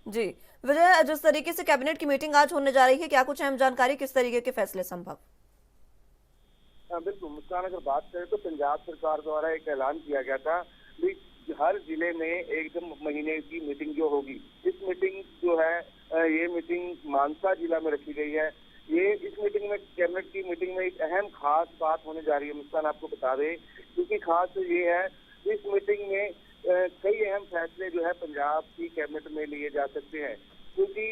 Speaker 1: जी विजय, जिस तरीके से कैबिनेट की मीटिंग आज होने जा रही है, क्या कुछ अहम जानकारी, किस तरीके के फैसले संभव?
Speaker 5: बिल्कुल मुस्कान, अगर बात करें तो पंजाब सरकार द्वारा एक ऐलान किया गया था कि हर जिले में एकदम महीने की मीटिंग जो होगी, इस मीटिंग जो है ये मीटिंग मानसा जिला में रखी गई है। ये इस मीटिंग में, कैबिनेट की मीटिंग में एक अहम खास बात होने जा रही है मुस्कान, आपको बता दें, क्योंकि खास तो ये है इस मीटिंग में कई अहम फैसले जो है पंजाब की कैबिनेट में लिए जा सकते हैं, क्योंकि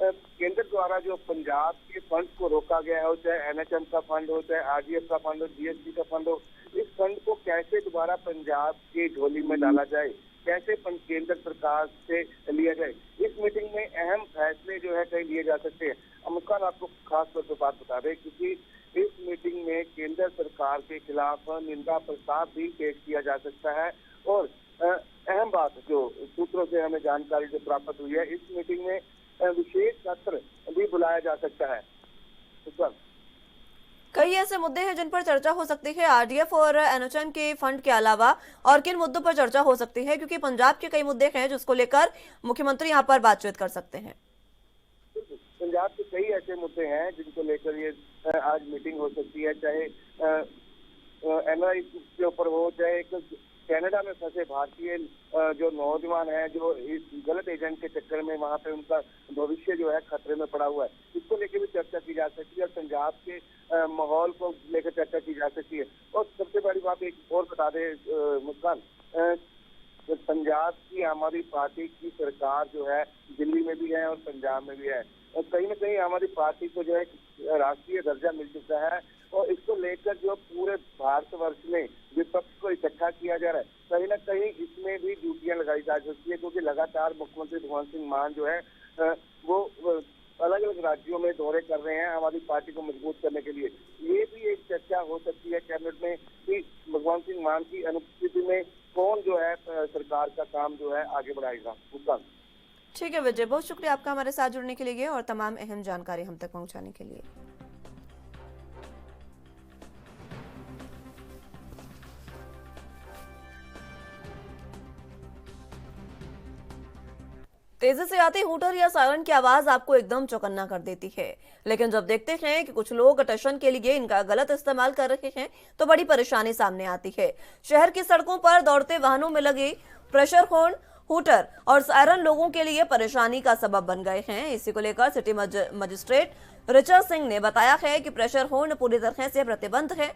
Speaker 5: केंद्र द्वारा जो पंजाब के फंड को रोका गया हो, चाहे एनएचएम का फंड हो, चाहे आरडीएफ का फंड हो, जीएसटी का फंड हो, इस फंड को कैसे दोबारा पंजाब की झोली में डाला जाए, कैसे केंद्र सरकार से लिया जाए, इस मीटिंग में अहम फैसले जो है कई लिए जा सकते हैं। मुस्कान, आपको खास तौर पर बात बता दें, क्योंकि इस मीटिंग में केंद्र सरकार के खिलाफ निंदा प्रस्ताव भी पेश किया जा सकता है। और अहम बात जो सूत्रों से हमें जानकारी जो प्राप्त हुई है, इस मीटिंग में विशेष सत्र भी बुलाया जा सकता है।
Speaker 1: कई ऐसे मुद्दे हैं जिन पर चर्चा हो सकती है आरडीएफ और एनएचएम के फंड के अलावा, और किन मुद्दों पर चर्चा हो सकती है, क्योंकि पंजाब के कई मुद्दे हैं जिसको लेकर मुख्यमंत्री यहां पर बातचीत कर सकते हैं।
Speaker 5: पंजाब के कई ऐसे मुद्दे हैं जिनको लेकर ये आज मीटिंग हो सकती है, चाहे एनआई के ऊपर हो, चाहे एक कनाडा में फंसे भारतीय जो नौजवान हैं, जो इस गलत एजेंट के चक्कर में वहाँ पे उनका भविष्य जो है खतरे में पड़ा हुआ है, इसको लेकर भी चर्चा की जा सकती है। और पंजाब के माहौल को लेकर चर्चा की जा सकती है। और सबसे बड़ी बात एक और बता दें मुस्कान, पंजाब की आम आदमी पार्टी की सरकार जो है दिल्ली में भी है और पंजाब में भी है, और कहीं ना कहीं आम आदमी पार्टी को जो है राष्ट्रीय दर्जा मिल चुका है। और इसको लेकर जो पूरे भारतवर्ष में विपक्ष को इकट्ठा किया जा रहा है, कहीं ना कहीं इसमें भी ड्यूटियां लगाई जा सकती है, क्योंकि लगातार मुख्यमंत्री भगवंत सिंह मान जो है वो अलग अलग अलग राज्यों में दौरे कर रहे हैं आम आदमी पार्टी को मजबूत करने के लिए। ये भी एक चर्चा हो सकती है कैबिनेट में कि भगवंत सिंह मान की अनुपस्थिति में कौन जो है सरकार का काम जो है आगे बढ़ाएगा।
Speaker 1: ठीक है विजय, बहुत शुक्रिया आपका हमारे साथ जुड़ने के लिए और तमाम अहम जानकारी हम तक पहुंचाने के लिए। तेजी से आती हूटर या सायरन की आवाज आपको एकदम चौकन्ना कर देती है, लेकिन जब देखते हैं कि कुछ लोग टशन के लिए इनका गलत इस्तेमाल कर रहे हैं तो बड़ी परेशानी सामने आती है। शहर की सड़कों पर दौड़ते वाहनों में लगे प्रेशर हॉर्न, हूटर और सायरन लोगों के लिए परेशानी का सबब बन गए हैं। इसी को लेकर सिटी मजिस्ट्रेट ऋचा सिंह ने बताया है कि प्रेशर हॉर्न पूरी तरह से प्रतिबंध है।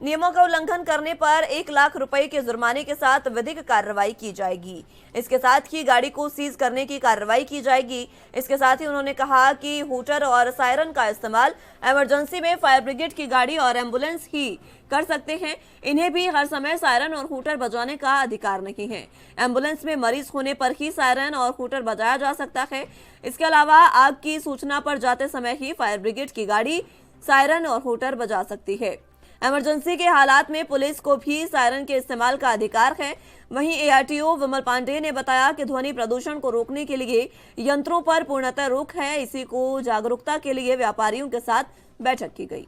Speaker 1: नियमों का उल्लंघन करने पर 1 लाख रुपए के जुर्माने के साथ विधिक कार्रवाई की जाएगी। इसके साथ ही गाड़ी को सीज करने की कार्रवाई की जाएगी। इसके साथ ही उन्होंने कहा कि हूटर और सायरन का इस्तेमाल इमरजेंसी में फायर ब्रिगेड की गाड़ी और एम्बुलेंस ही कर सकते हैं। इन्हें भी हर समय सायरन और हूटर बजाने का अधिकार नहीं है। एम्बुलेंस में मरीज होने पर ही सायरन और हूटर बजाया जा सकता है। इसके अलावा आग की सूचना पर जाते समय ही फायर ब्रिगेड की गाड़ी सायरन और हूटर बजा सकती है। इमरजेंसी के हालात में पुलिस को भी सायरन के इस्तेमाल का अधिकार है। वहीं एआरटीओ विमल पांडे ने बताया कि ध्वनि प्रदूषण को रोकने के लिए यंत्रों पर पूर्णतः रोक है। इसी को जागरूकता के लिए व्यापारियों के साथ बैठक की गई।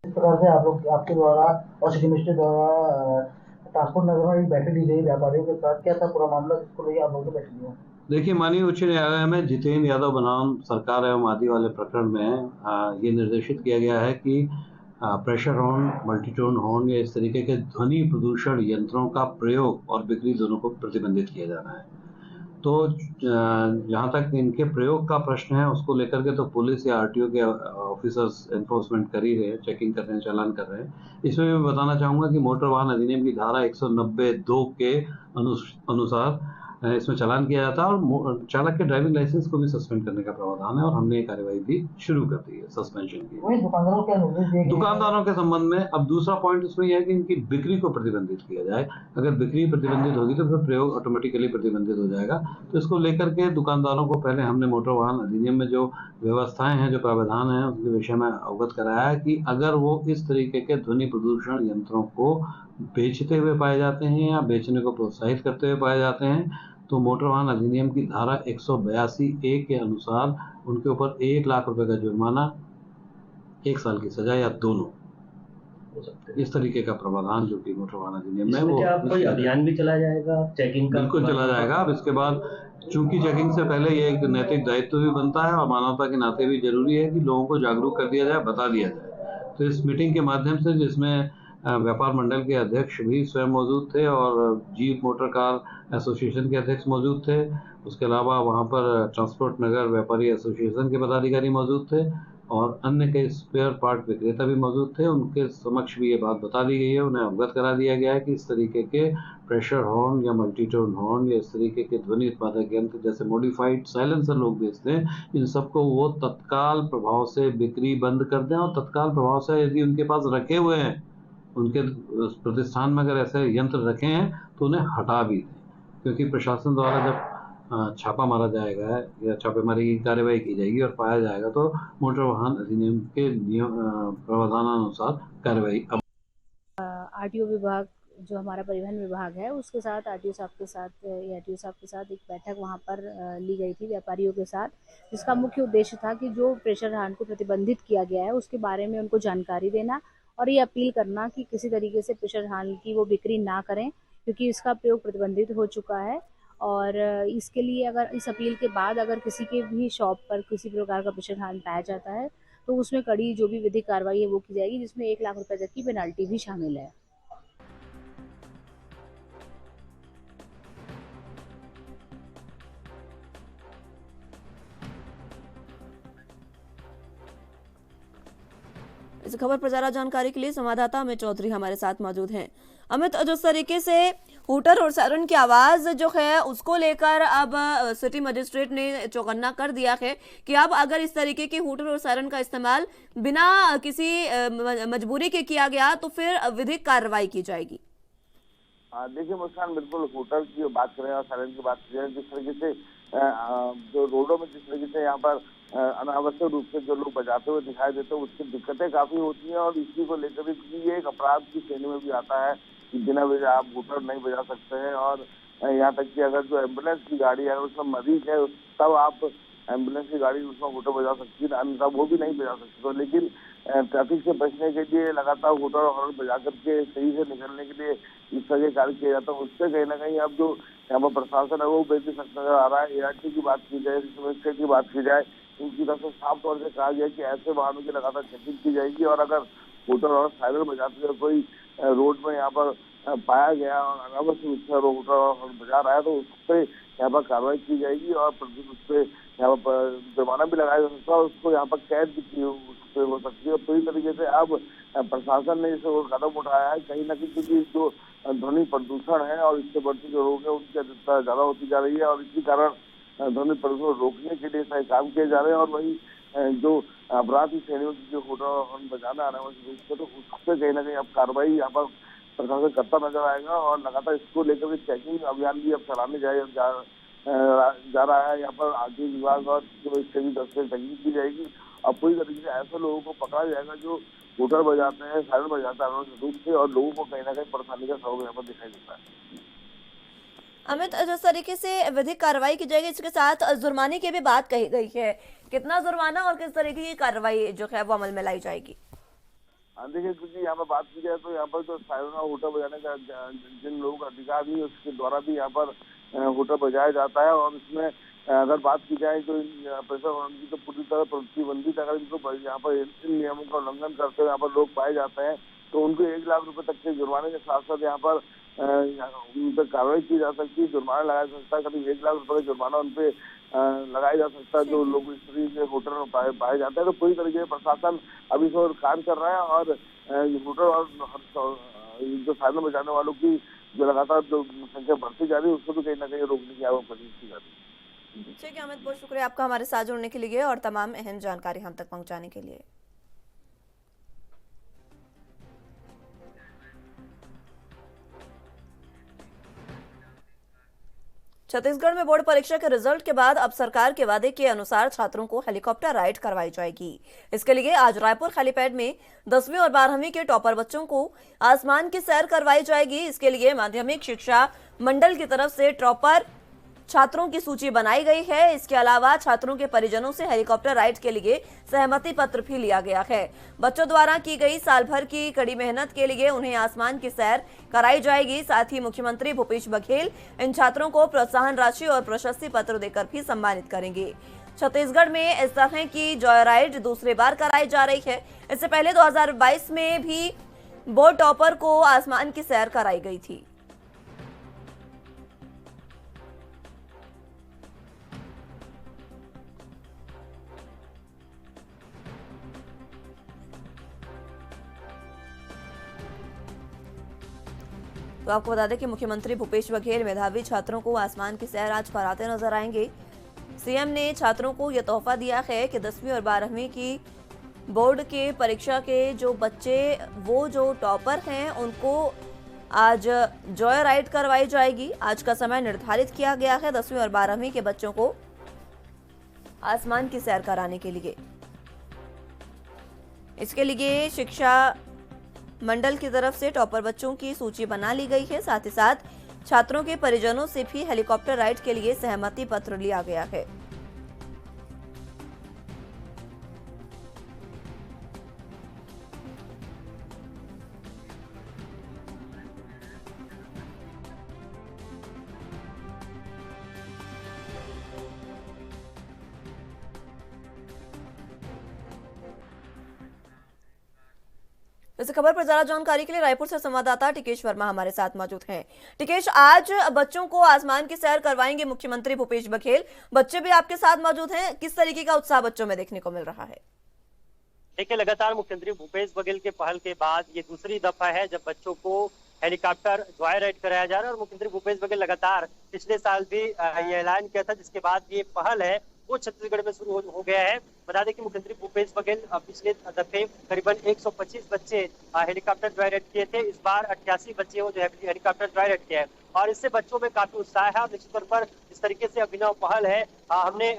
Speaker 6: इस प्रकार से आप लोग आपके द्वारा और सिटी मिनिस्ट्री द्वारा ट्रांसपोर्ट नगर में एक बैठक ली गई व्यापारियों के साथ, क्या था पूरा मामला, इसको लेकर आप लोग बैठक ली?
Speaker 7: देखिए, माननीय उच्च न्यायालय में जितेंद्र यादव बनाम सरकार एवं आदि वाले प्रकरण में ये निर्देशित किया गया है कि प्रेशर हॉर्न, मल्टीटोन हॉर्न या इस तरीके के ध्वनि प्रदूषण यंत्रों का प्रयोग और बिक्री दोनों को प्रतिबंधित किया जाना है। तो जहाँ तक इनके प्रयोग का प्रश्न है उसको लेकर के तो पुलिस या आरटीओ के ऑफिसर्स एनफोर्समेंट कर ही रहे हैं, चेकिंग कर रहे हैं, चालान कर रहे हैं। इसमें मैं बताना चाहूँगा कि मोटर वाहन अधिनियम की धारा 190(2) के अनुसार इसमें चालान किया जाता है और चालक के ड्राइविंग लाइसेंस को भी सस्पेंड करने का प्रावधान है और हमने ये कार्यवाही भी शुरू कर दी है सस्पेंशन की।
Speaker 6: दुकानदारों के निर्देश दिए गए,
Speaker 7: दुकानदारों के संबंध में अब दूसरा पॉइंट इसमें यह है कि इनकी बिक्री को प्रतिबंधित किया जाए। अगर बिक्री प्रतिबंधित होगी तो फिर प्रयोग ऑटोमेटिकली प्रतिबंधित हो जाएगा। तो इसको लेकर के दुकानदारों को पहले हमने मोटर वाहन अधिनियम में जो व्यवस्थाएं हैं, जो प्रावधान हैं, उसके विषय में अवगत कराया है कि अगर वो इस तरीके के ध्वनि प्रदूषण यंत्रों को बेचते हुए पाए जाते हैं या बेचने को प्रोत्साहित करते हुए पाए जाते हैं तो मोटर वाहन अधिनियम की धारा 182(a) के अनुसार उनके ऊपर 1 लाख रुपए का जुर्माना, 1 साल की सजा या दोनों हो सकते हैं। इस तरीके का प्रावधान जो कि मोटर वाहन अधिनियम में वो
Speaker 8: कोई अभियान भी चला जाएगा चेकिंग का?
Speaker 7: बिल्कुल चला जाएगा। अब इसके बाद चूंकि चेकिंग से पहले ये एक नैतिक दायित्व भी बनता है और मानवता के नाते भी जरूरी है कि लोगों को जागरूक कर दिया जाए, बता दिया जाए। तो इस मीटिंग के माध्यम से, जिसमें व्यापार मंडल के अध्यक्ष भी स्वयं मौजूद थे और जीप मोटर कार एसोसिएशन के अध्यक्ष मौजूद थे, उसके अलावा वहां पर ट्रांसपोर्ट नगर व्यापारी एसोसिएशन के पदाधिकारी मौजूद थे और अन्य कई स्पेयर पार्ट विक्रेता भी मौजूद थे। उनके समक्ष भी ये बात बता दी गई है, उन्हें अवगत करा दिया गया है कि इस तरीके के प्रेशर हॉर्न या मल्टीटोन हॉर्न या इस तरीके के ध्वनि उत्पादक यंत्र जैसे मॉडिफाइड साइलेंसर लोग बेचते हैं, इन सबको वो तत्काल प्रभाव से बिक्री बंद कर दें और तत्काल प्रभाव से यदि उनके पास रखे हुए हैं, उनके प्रतिष्ठान में अगर ऐसे यंत्र रखे हैं तो उन्हें हटा भी दें। क्योंकि प्रशासन द्वारा जब छापा मारा जाएगा या छापेमारी की कार्यवाही की जाएगी और पाया जाएगा तो मोटर वाहन अधिनियम के नियम प्रावधानानुसार कार्यवाही।
Speaker 9: आरटीओ विभाग जो हमारा परिवहन विभाग है उसके साथ आरटीओ साहब के साथ एक बैठक वहाँ पर ली गई थी व्यापारियों के साथ, जिसका मुख्य उद्देश्य था कि जो प्रेशर हॉर्न को प्रतिबंधित किया गया है उसके बारे में उनको जानकारी देना और ये अपील करना कि किसी तरीके से प्रेशर हॉर्न की वो बिक्री ना करें, क्योंकि इसका प्रयोग प्रतिबंधित हो चुका है। और इसके लिए अगर इस अपील के बाद अगर किसी के भी शॉप पर किसी प्रकार का प्रेशर हॉर्न पाया जाता है तो उसमें कड़ी जो भी विधिक कार्रवाई है वो की जाएगी, जिसमें 1 लाख रुपए तक की पेनाल्टी भी शामिल है। इस खबर पर ज्यादा जानकारी के लिए संवाददाता अमित चौधरी हमारे साथ मौजूद हैं। अमित, जिस तरीके से
Speaker 1: हूटर और सायरन की आवाज जो है उसको लेकर अब सिटी मजिस्ट्रेट ने चौकन्ना कर दिया है कि अब अगर इस तरीके की हूटर और सायरन का इस्तेमाल बिना किसी मजबूरी के किया गया तो फिर विधिक कार्रवाई की जाएगी।
Speaker 5: देखिए मुस्कान, बिल्कुल हूटर की बात करें और सायरन की बात करें, जिस तरीके से जो रोडों में जिस तरीके से यहाँ पर अनावश्यक रूप से जो लोग बजाते हुए दिखाई देते हैं उसकी दिक्कतें काफी होती हैं। और इसी को लेकर भी ये एक अपराध की श्रेणी में भी आता है कि बिना वजह आप हूटर नहीं बजा सकते हैं। और यहाँ तक कि अगर जो एम्बुलेंस की गाड़ी है उसमें मरीज है तब आप एम्बुलेंस की गाड़ी उसमें हूटर बजा सकती है, अन्यथा वो भी नहीं बजा सकते। तो लेकिन ट्रैफिक से बचने के लिए लगातार हूटर और हॉर्न बजा करके सही से निकलने के लिए इस तरह के कार्य किया जाता है। उससे कहीं ना कहीं अब जो यहाँ पर प्रशासन है वो बेहतर सकता नजर आ रहा है। ART की बात की जाए, समस्या की बात की जाए, उनकी तरफ से साफ तौर से कहा गया कि ऐसे वाहनों की लगातार चेकिंग की जाएगी और अगर हूटर और सायरन बजाते हुए कोई रोड में यहाँ पर पाया गया और अनावश्यक रूप से हूटर और बजा रहा है तो उस पर यहाँ पर कार्रवाई की जाएगी और उस पर यहाँ पर जुर्माना भी लगाया जा सकता है और उसको यहाँ पर कैद भी हो सकती है। पूरी तरीके से अब प्रशासन ने इस कदम उठाया है कहीं ना कहीं, क्योंकि जो ध्वनि प्रदूषण है और इससे बढ़ती जो रोग है उनकी अधिकता ज्यादा होती जा रही है और इसी कारण ध्वनि प्रदूषण रोकने के लिए सारे काम किए जा रहे हैं। और वही जो अपराध की श्रेणियों की जो हूटर बजाना अनावश्यक रूप से तो उस पर कहीं ना कहीं अब कार्रवाई यहाँ पर प्रशासन करता नजर आएगा और लगातार इसको लेकर चेकिंग अभियान भी अब चलाने जा रहा है। यहाँ पर आर्थिक विभाग और जो इससे भी दस्ते चेकिंग की जाएगी और पूरी तरीके से ऐसे लोगों को पकड़ा जाएगा जो हूटर बजाते हैं, सायरन बजाते हैं अनावश्यक रूप से और लोगों को कहीं ना कहीं परेशानी का सबब यहाँ पर दिखाई देता है।
Speaker 1: अमित, जिस तरीके से विधिक कार्रवाई की जाएगी इसके साथ जुर्माने की भी बात कही गई है, कितना जुर्माना और किस तरीके की कार्रवाई जो है वो अमल में लाई जाएगी?
Speaker 5: देखिए, क्योंकि यहाँ पर बात की जाए तो यहाँ पर जो सायरन और हूटर बजाने का जिन लोगों का अधिकार नहीं है उसके द्वारा भी यहाँ पर हूटर बजाया जाता है। और इसमें अगर बात की जाए तो प्रेशर हॉर्न की तो पूरी तरह प्रतिबंधित, अगर इनको यहाँ पर इन नियमों का उल्लंघन करते हुए यहाँ पर लोग पाए जाते हैं तो उनको 1 लाख रुपए तक के जुर्माने के साथ साथ यहाँ पर उन पर कार्रवाई की जा सकती है, जुर्माना लगाया जा सकता है। कभी 1 लाख रुपए का जुर्माना उन पे लगाया जा सकता है जो लोग इस तरीके से हूटर में पाए जाते हैं। तो पूरी तरीके से प्रशासन अभी इस ओर कार्य कर रहा है और हूटर और जो सायरन बजाने वालों की जो लगातार जो संख्या बढ़ती जा रही है उसको भी कहीं ना कहीं रोकने की कोशिश की जा रही है।
Speaker 1: ठीक है अमित, बहुत शुक्रिया आपका हमारे साथ जुड़ने के लिए और तमाम अहम जानकारी हम तक पहुंचाने के लिए। छत्तीसगढ़ में बोर्ड परीक्षा के रिजल्ट के बाद अब सरकार के वादे के अनुसार छात्रों को हेलीकॉप्टर राइड करवाई जाएगी। इसके लिए आज रायपुर हेलीपैड में 10वीं और 12वीं के टॉपर बच्चों को आसमान की सैर करवाई जाएगी। इसके लिए माध्यमिक शिक्षा मंडल की तरफ से टॉपर छात्रों की सूची बनाई गई है। इसके अलावा छात्रों के परिजनों से हेलीकॉप्टर राइड के लिए सहमति पत्र भी लिया गया है। बच्चों द्वारा की गई साल भर की कड़ी मेहनत के लिए उन्हें आसमान की सैर कराई जाएगी। साथ ही मुख्यमंत्री भूपेश बघेल इन छात्रों को प्रोत्साहन राशि और प्रशस्ति पत्र देकर भी सम्मानित करेंगे। छत्तीसगढ़ में इस तरह की जॉय राइड दूसरी बार कराई जा रही है। इससे पहले 2022 में भी बोर्ड टॉपर को आसमान की सैर कराई गई थी। तो आपको बता दें कि मुख्यमंत्री भूपेश बघेल मेधावी छात्रों को आसमान की सैर आज कराते नजर आएंगे। सीएम ने छात्रों को यह तोहफा दिया है कि 10वीं और 12वीं की बोर्ड के परीक्षा के जो बच्चे वो जो टॉपर हैं उनको आज जॉय राइड करवाई जाएगी। आज का समय निर्धारित किया गया है 10वीं और 12वीं के बच्चों को आसमान की सैर कराने के लिए। इसके लिए शिक्षा मंडल की तरफ से टॉपर बच्चों की सूची बना ली गई है। साथ ही साथ छात्रों के परिजनों से भी हेलीकॉप्टर राइड के लिए सहमति पत्र लिया गया है। इस खबर पर ज्यादा जानकारी के लिए रायपुर से संवाददाता टिकेश वर्मा हमारे साथ मौजूद हैं। टिकेश, आज बच्चों को आसमान की सैर करवाएंगे मुख्यमंत्री भूपेश बघेल, बच्चे भी आपके साथ मौजूद हैं, किस तरीके का उत्साह बच्चों में देखने को मिल रहा है?
Speaker 10: देखिए, लगातार मुख्यमंत्री भूपेश बघेल के पहल के बाद ये दूसरी दफा है जब बच्चों को हेलीकॉप्टर ड्राई राइड कराया जा रहा है। और मुख्यमंत्री भूपेश बघेल लगातार पिछले साल भी ये ऐलान किया था, जिसके बाद ये पहल है वो छत्तीसगढ़ में शुरू हो गया है। बता दें कि मुख्यमंत्री भूपेश बघेल पिछले दफे करीबन 125 बच्चे हेलीकॉप्टर ड्राई राइड किए थे। इस बार 88 बच्चे हो जो हेलीकॉप्टर ड्राई राइड किया है और इससे बच्चों में काफी उत्साह है। और निश्चित तौर पर इस तरीके से अभिनव पहल है। हमने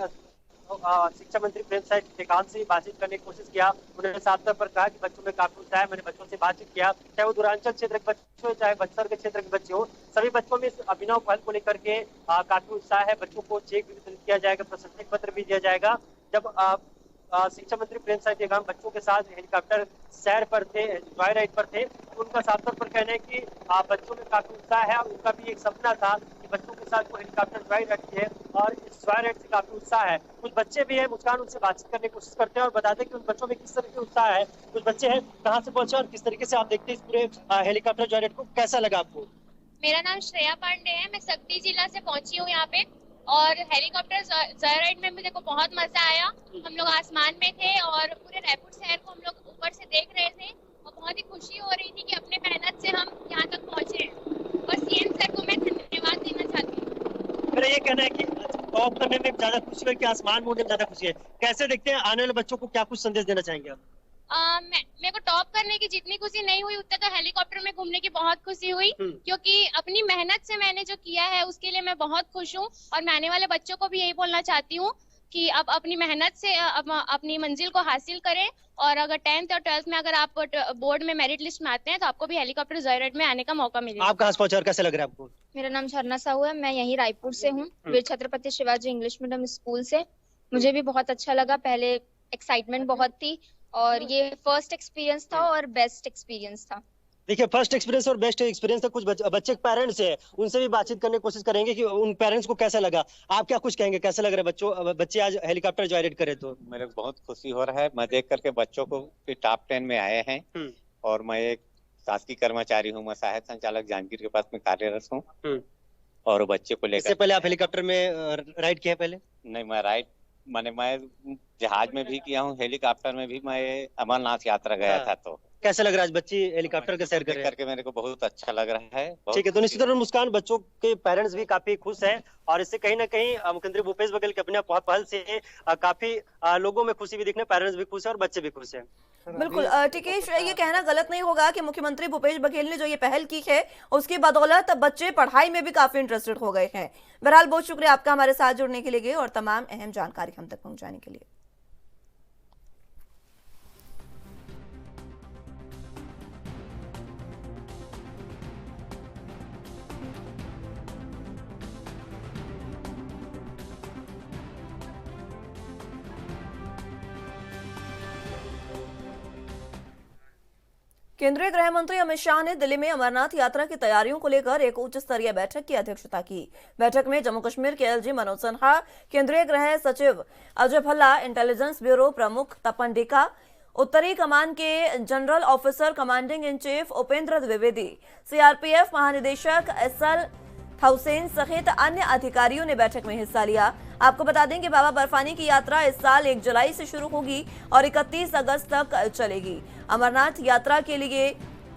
Speaker 10: शिक्षा मंत्री प्रेम साय टेकाम से बातचीत करने की कोशिश किया। उन्होंने साफ तौर पर कहा कि बच्चों में काफी उत्साह है। मैंने बच्चों से बातचीत किया, चाहे वो दूरांचल क्षेत्र के बच्चे हो चाहे बक्सर के क्षेत्र के बच्चे हो, सभी बच्चों में इस अभिनव पहल को लेकर के काफी उत्साह है। बच्चों को चेक भी वितरित किया जाएगा, प्रशस्ति पत्र भी दिया जाएगा। जब शिक्षा मंत्री प्रेम साय टेकाम बच्चों के साथ हेलीकॉप्टर सैर पर थे, ड्राई राइड पर थे, तो उनका साफ तौर पर कहना है कि बच्चों में काफी उत्साह है। उनका भी एक सपना था कि बच्चों के साथ वो हेलीकॉप्टर ड्राई राइड की है और इस ड्राई राइड से काफी उत्साह है। कुछ बच्चे भी हैं, मुस्कान उनसे बातचीत करने की कोशिश करते हैं और बताते हैं कि उन बच्चों में किस तरह के उत्साह है। कुछ बच्चे हैं, कहाँ से पहुंचे और किस तरीके से आप देखते हैं इस पूरे हेलीकॉप्टर ड्राई राइड को, कैसा लगा आपको?
Speaker 11: मेरा नाम श्रेया पांडे है, मैं सक्ती जिला से पहुंची हूँ यहाँ पे और हेलीकॉप्टर ड्राई राइड में मुझे को बहुत मजा आया। हम लोग आसमान में थे और पूरे रायपुर शहर को हम लोग ऊपर से देख रहे थे और बहुत ही खुशी हो रही थी कि अपने मेहनत से हम यहाँ तक पहुँचे हैं और सीएम सर को मैं धन्यवाद देना चाहती हूँ।
Speaker 10: मेरा ये कहना है कि टॉप करने में ज्यादा खुशी है कि आसमान में उड़ने में ज्यादा खुशी है। कैसे देखते हैं आने वाले बच्चों को, क्या कुछ संदेश देना चाहेंगे आप?
Speaker 11: मेरे को टॉप करने की जितनी खुशी नहीं हुई उतना तो हेलीकॉप्टर में घूमने की बहुत खुशी हुई, क्योंकि अपनी मेहनत से मैंने जो किया है उसके लिए मैं बहुत खुश हूँ। और मैं आने वाले बच्चों को भी यही बोलना चाहती हूँ कि अब अपनी मेहनत से अपनी मंजिल को हासिल करें और अगर 10th और 12th में अगर आप बोर्ड में मेरिट लिस्ट में आते हैं तो आपको भी हेलीकॉप्टर ड्राई राइड में आने का मौका मिलेगा।
Speaker 10: आप कहाँ से पहुंचे और कैसे लग रहा है आपको?
Speaker 11: मेरा नाम झरना साहू है, मैं यही रायपुर से हूँ, Veer Chhatrapati Shivaji English medium school से। मुझे भी बहुत अच्छा लगा, पहले एक्साइटमेंट बहुत थी और ये फर्स्ट एक्सपीरियंस था और बेस्ट एक्सपीरियंस था।
Speaker 10: देखिए, फर्स्ट एक्सपीरियंस और बेस्ट एक्सपीरियंस था। कुछ बच्चे पेरेंट्स हैं, उनसे भी बातचीत करने की कोशिश करेंगे कि उन पेरेंट्स को कैसा लगा। आप क्या कुछ कहेंगे, कैसा लग रहा है बच्चे आज हेलीकॉप्टर ड्राई राइड करे? तो
Speaker 12: मेरे को बहुत खुशी हो रहा है, मैं देख करके बच्चों को टॉप 10 में आए हैं। और मैं एक शासकीय कर्मचारी हूँ, मैं सहायक संचालक जांजगीर के पास में कार्यरत हूँ और बच्चे को लेकर।
Speaker 10: इससे पहले आप हेलीकॉप्टर में राइड किया? पहले
Speaker 12: नहीं, मैं राइड मैं जहाज में भी किया हूँ, हेलीकॉप्टर में भी मैं अमरनाथ यात्रा गया था। तो
Speaker 10: कैसा लग रहा है आज बच्ची हेलीकॉप्टर का सैर करके?
Speaker 12: मेरे को बहुत अच्छा लग रहा है।
Speaker 10: ठीक है, तो निश्चित तौर पर मुस्कान, बच्चों के पेरेंट्स भी काफी खुश हैं और इससे कहीं ना कहीं मुख्यमंत्री भूपेश बघेल के अपने पहल से काफी लोगों में खुशी भी दिखने, पेरेंट्स भी खुश है और बच्चे भी खुश हैं।
Speaker 1: बिल्कुल टिकेश, ये कहना गलत नहीं होगा कि मुख्यमंत्री भूपेश बघेल ने जो ये पहल की है उसकी बदौलत बच्चे पढ़ाई में भी काफी इंटरेस्टेड हो गए हैं। बहरहाल बहुत शुक्रिया आपका हमारे साथ जुड़ने के लिए और तमाम अहम जानकारी हम तक पहुंचाने के लिए। केंद्रीय गृह मंत्री अमित शाह ने दिल्ली में अमरनाथ यात्रा की तैयारियों को लेकर एक उच्च स्तरीय बैठक की अध्यक्षता की। बैठक में जम्मू कश्मीर के एलजी मनोज सिन्हा, केंद्रीय गृह सचिव अजय भल्ला, इंटेलिजेंस ब्यूरो प्रमुख तपन डीका, उत्तरी कमान के general officer commanding in chief Upendra Dwivedi, CRPF महानिदेशक एसएल हुसैन सहित अन्य अधिकारियों ने बैठक में हिस्सा लिया। आपको बता दें कि बाबा बर्फानी की यात्रा इस साल 1 जुलाई से शुरू होगी और 31 अगस्त तक चलेगी। अमरनाथ यात्रा के लिए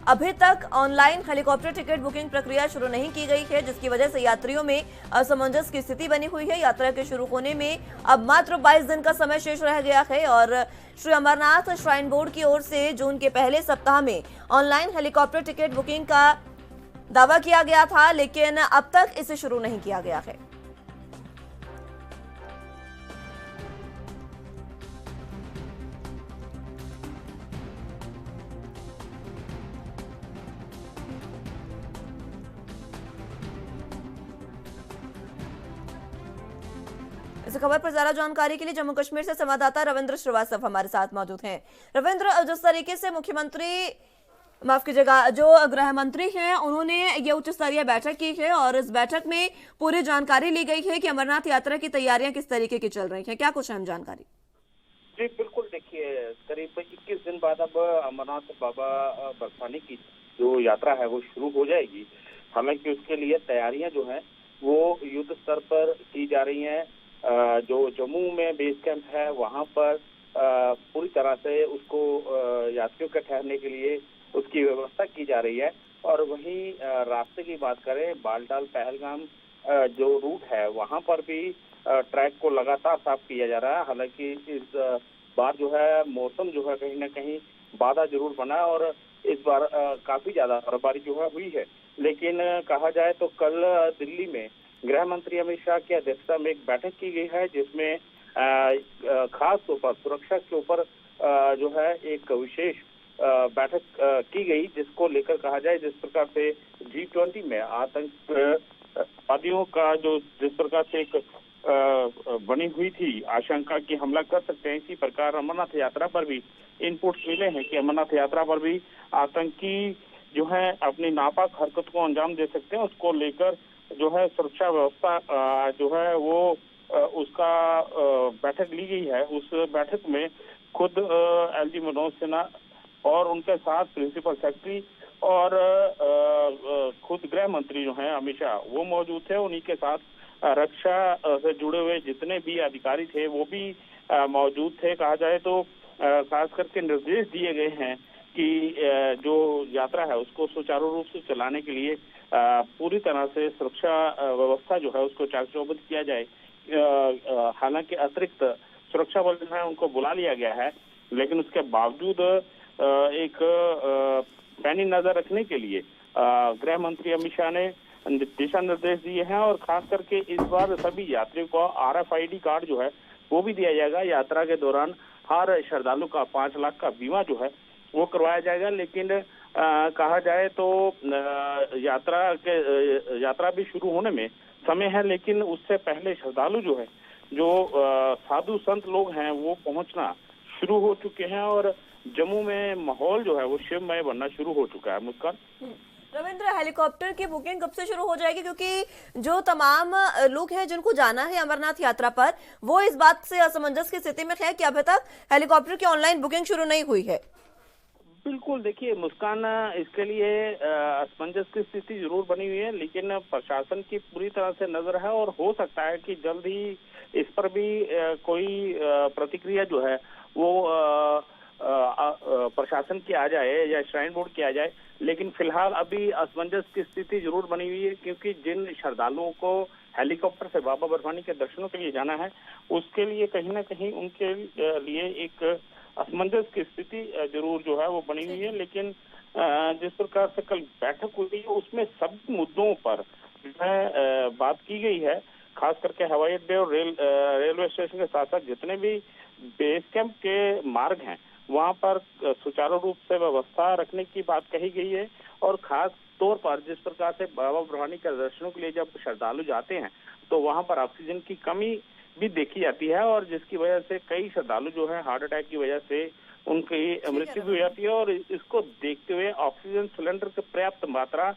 Speaker 1: अभी तक ऑनलाइन हेलीकॉप्टर टिकट बुकिंग प्रक्रिया शुरू नहीं की गई है, जिसकी वजह से यात्रियों में असमंजस की स्थिति बनी हुई है। यात्रा के शुरू होने में अब मात्र 22 दिन का समय शेष रह गया है और श्री अमरनाथ श्राइन बोर्ड की ओर से जून के पहले सप्ताह में ऑनलाइन हेलीकॉप्टर टिकट बुकिंग का दावा किया गया था, लेकिन अब तक इसे शुरू नहीं किया गया है। इस खबर पर ज्यादा जानकारी के लिए जम्मू कश्मीर से संवाददाता रविंद्र श्रीवास्तव हमारे साथ मौजूद हैं। रविंद्र, जिस तरीके से मुख्यमंत्री, माफ कीजिएगा, जो गृह मंत्री हैं उन्होंने ये उच्च स्तरीय बैठक की है और इस बैठक में पूरी जानकारी ली गई है कि अमरनाथ यात्रा की तैयारियां किस तरीके की चल रही हैं, क्या कुछ अहम जानकारी?
Speaker 5: जी बिल्कुल, देखिए करीब 21 दिन बाद अब अमरनाथ बाबा बर्फानी की जो यात्रा है वो शुरू हो जाएगी। हालांकि उसके लिए तैयारियां जो हैं वो युद्ध स्तर पर की जा रही हैं। जो जम्मू में बेस कैंप है वहां पर पूरी तरह से उसको यात्रियों के ठहरने के लिए उसकी व्यवस्था की जा रही है। और वहीं रास्ते की बात करें, बालटाल पहलगाम जो रूट है वहां पर भी ट्रैक को लगातार साफ किया जा रहा है। हालांकि इस बार जो है मौसम जो है कहीं ना कहीं बाधा जरूर बना है और इस बार काफी ज्यादा बर्फबारी जो है हुई है। लेकिन कहा जाए तो कल दिल्ली में गृह मंत्री अमित शाह की अध्यक्षता में एक बैठक की गई है, जिसमें खास तौर पर सुरक्षा के ऊपर जो है एक विशेष बैठक की गई, जिसको लेकर कहा जाए जिस प्रकार से G20 में आतंकवादियों का जो जिस प्रकार से एक बनी हुई थी आशंका कि हमला कर सकते हैं, इसी प्रकार अमरनाथ यात्रा पर भी इनपुट मिले हैं कि अमरनाथ यात्रा पर भी आतंकी जो है अपनी नापाक हरकत को अंजाम दे सकते हैं। उसको लेकर जो है सुरक्षा व्यवस्था जो है वो उसका बैठक ली गई है। उस बैठक में खुद LG मनोज सिन्हा और उनके साथ प्रिंसिपल सेक्रेटरी और खुद गृह मंत्री जो हैं अमित शाह वो मौजूद थे। उन्हीं के साथ रक्षा से जुड़े हुए जितने भी अधिकारी थे वो भी मौजूद थे। कहा जाए तो खास करके निर्देश दिए गए हैं कि जो यात्रा है उसको सुचारू रूप से चलाने के लिए पूरी तरह से सुरक्षा व्यवस्था जो है उसको चाक चौबंद किया जाए। हालांकि अतिरिक्त सुरक्षा बल जो है उनको बुला लिया गया है, लेकिन उसके बावजूद एक पैनी नजर रखने के लिए गृह मंत्री अमित शाह ने दिशा निर्देश दिए हैं और खास करके इस बार सभी यात्रियों को RFID कार्ड जो है वो भी दिया जाएगा। यात्रा के दौरान हर श्रद्धालु का 5 लाख का बीमा जो है वो करवाया जाएगा। लेकिन कहा जाए तो यात्रा भी शुरू होने में समय है, लेकिन उससे पहले श्रद्धालु जो है जो साधु संत लोग हैं वो पहुंचना शुरू हो चुके हैं और जम्मू में माहौल जो है वो शिवमय बनना शुरू हो चुका है। मुस्कान,
Speaker 1: रविंद्र, हेलीकॉप्टर की बुकिंग कब से शुरू हो जाएगी? क्योंकि जो तमाम लोग हैं जिनको जाना है अमरनाथ यात्रा पर वो इस बात से असमंजस की स्थिति में है कि अभी तक हेलीकॉप्टर की ऑनलाइन बुकिंग शुरू नहीं हुई है।
Speaker 5: बिल्कुल, देखिए मुस्कान, इसके लिए असमंजस की स्थिति जरूर बनी हुई है, लेकिन प्रशासन की पूरी तरह से नजर है और हो सकता है कि जल्द ही इस पर भी कोई प्रतिक्रिया जो है वो प्रशासन की आ जाए या श्राइन बोर्ड की आ जाए। लेकिन फिलहाल अभी असमंजस की स्थिति जरूर बनी हुई है, क्योंकि जिन श्रद्धालुओं को हेलीकॉप्टर से बाबा बर्फानी के दर्शनों के लिए जाना है उसके लिए कहीं ना कहीं उनके लिए एक असमंजस की स्थिति जरूर जो है वो बनी हुई है। लेकिन जिस प्रकार से कल बैठक हुई है उसमें सभी मुद्दों पर बात की गई है। खास करके हवाई अड्डे और रेलवे स्टेशन के साथ साथ जितने भी बेस कैंप के मार्ग हैं वहां पर सुचारू रूप से व्यवस्था रखने की बात कही गई है। और खास तौर पर जिस प्रकार से बाबा बर्फानी के दर्शनों के लिए जब श्रद्धालु जाते हैं तो वहां पर ऑक्सीजन की कमी भी देखी जाती है और जिसकी वजह से कई श्रद्धालु जो है हार्ट अटैक की वजह से उनकी मृत्यु भी हो जाती है। और इसको देखते हुए ऑक्सीजन सिलेंडर की पर्याप्त मात्रा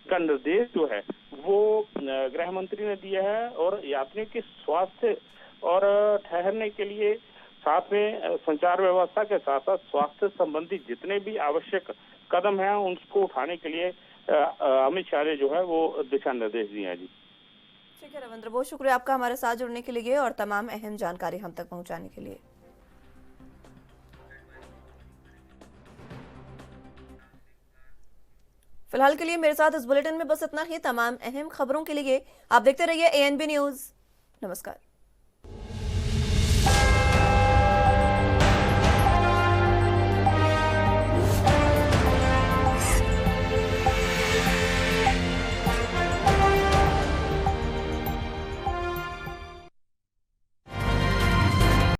Speaker 5: का निर्देश जो है वो गृह मंत्री ने दिया है और यात्रियों के स्वास्थ्य और ठहरने के लिए साथ में संचार व्यवस्था के साथ साथ स्वास्थ्य संबंधी जितने भी आवश्यक कदम हैं उनको उठाने के लिए अमित शाह ने जो है वो दिशा निर्देश दिए हैं। जी
Speaker 1: ठीक है रविंद्र, बहुत शुक्रिया आपका हमारे साथ जुड़ने के लिए और तमाम अहम जानकारी हम तक पहुंचाने के लिए। फिलहाल के लिए मेरे साथ इस बुलेटिन में बस इतना ही। तमाम अहम खबरों के लिए आप देखते रहिए ANB न्यूज। नमस्कार।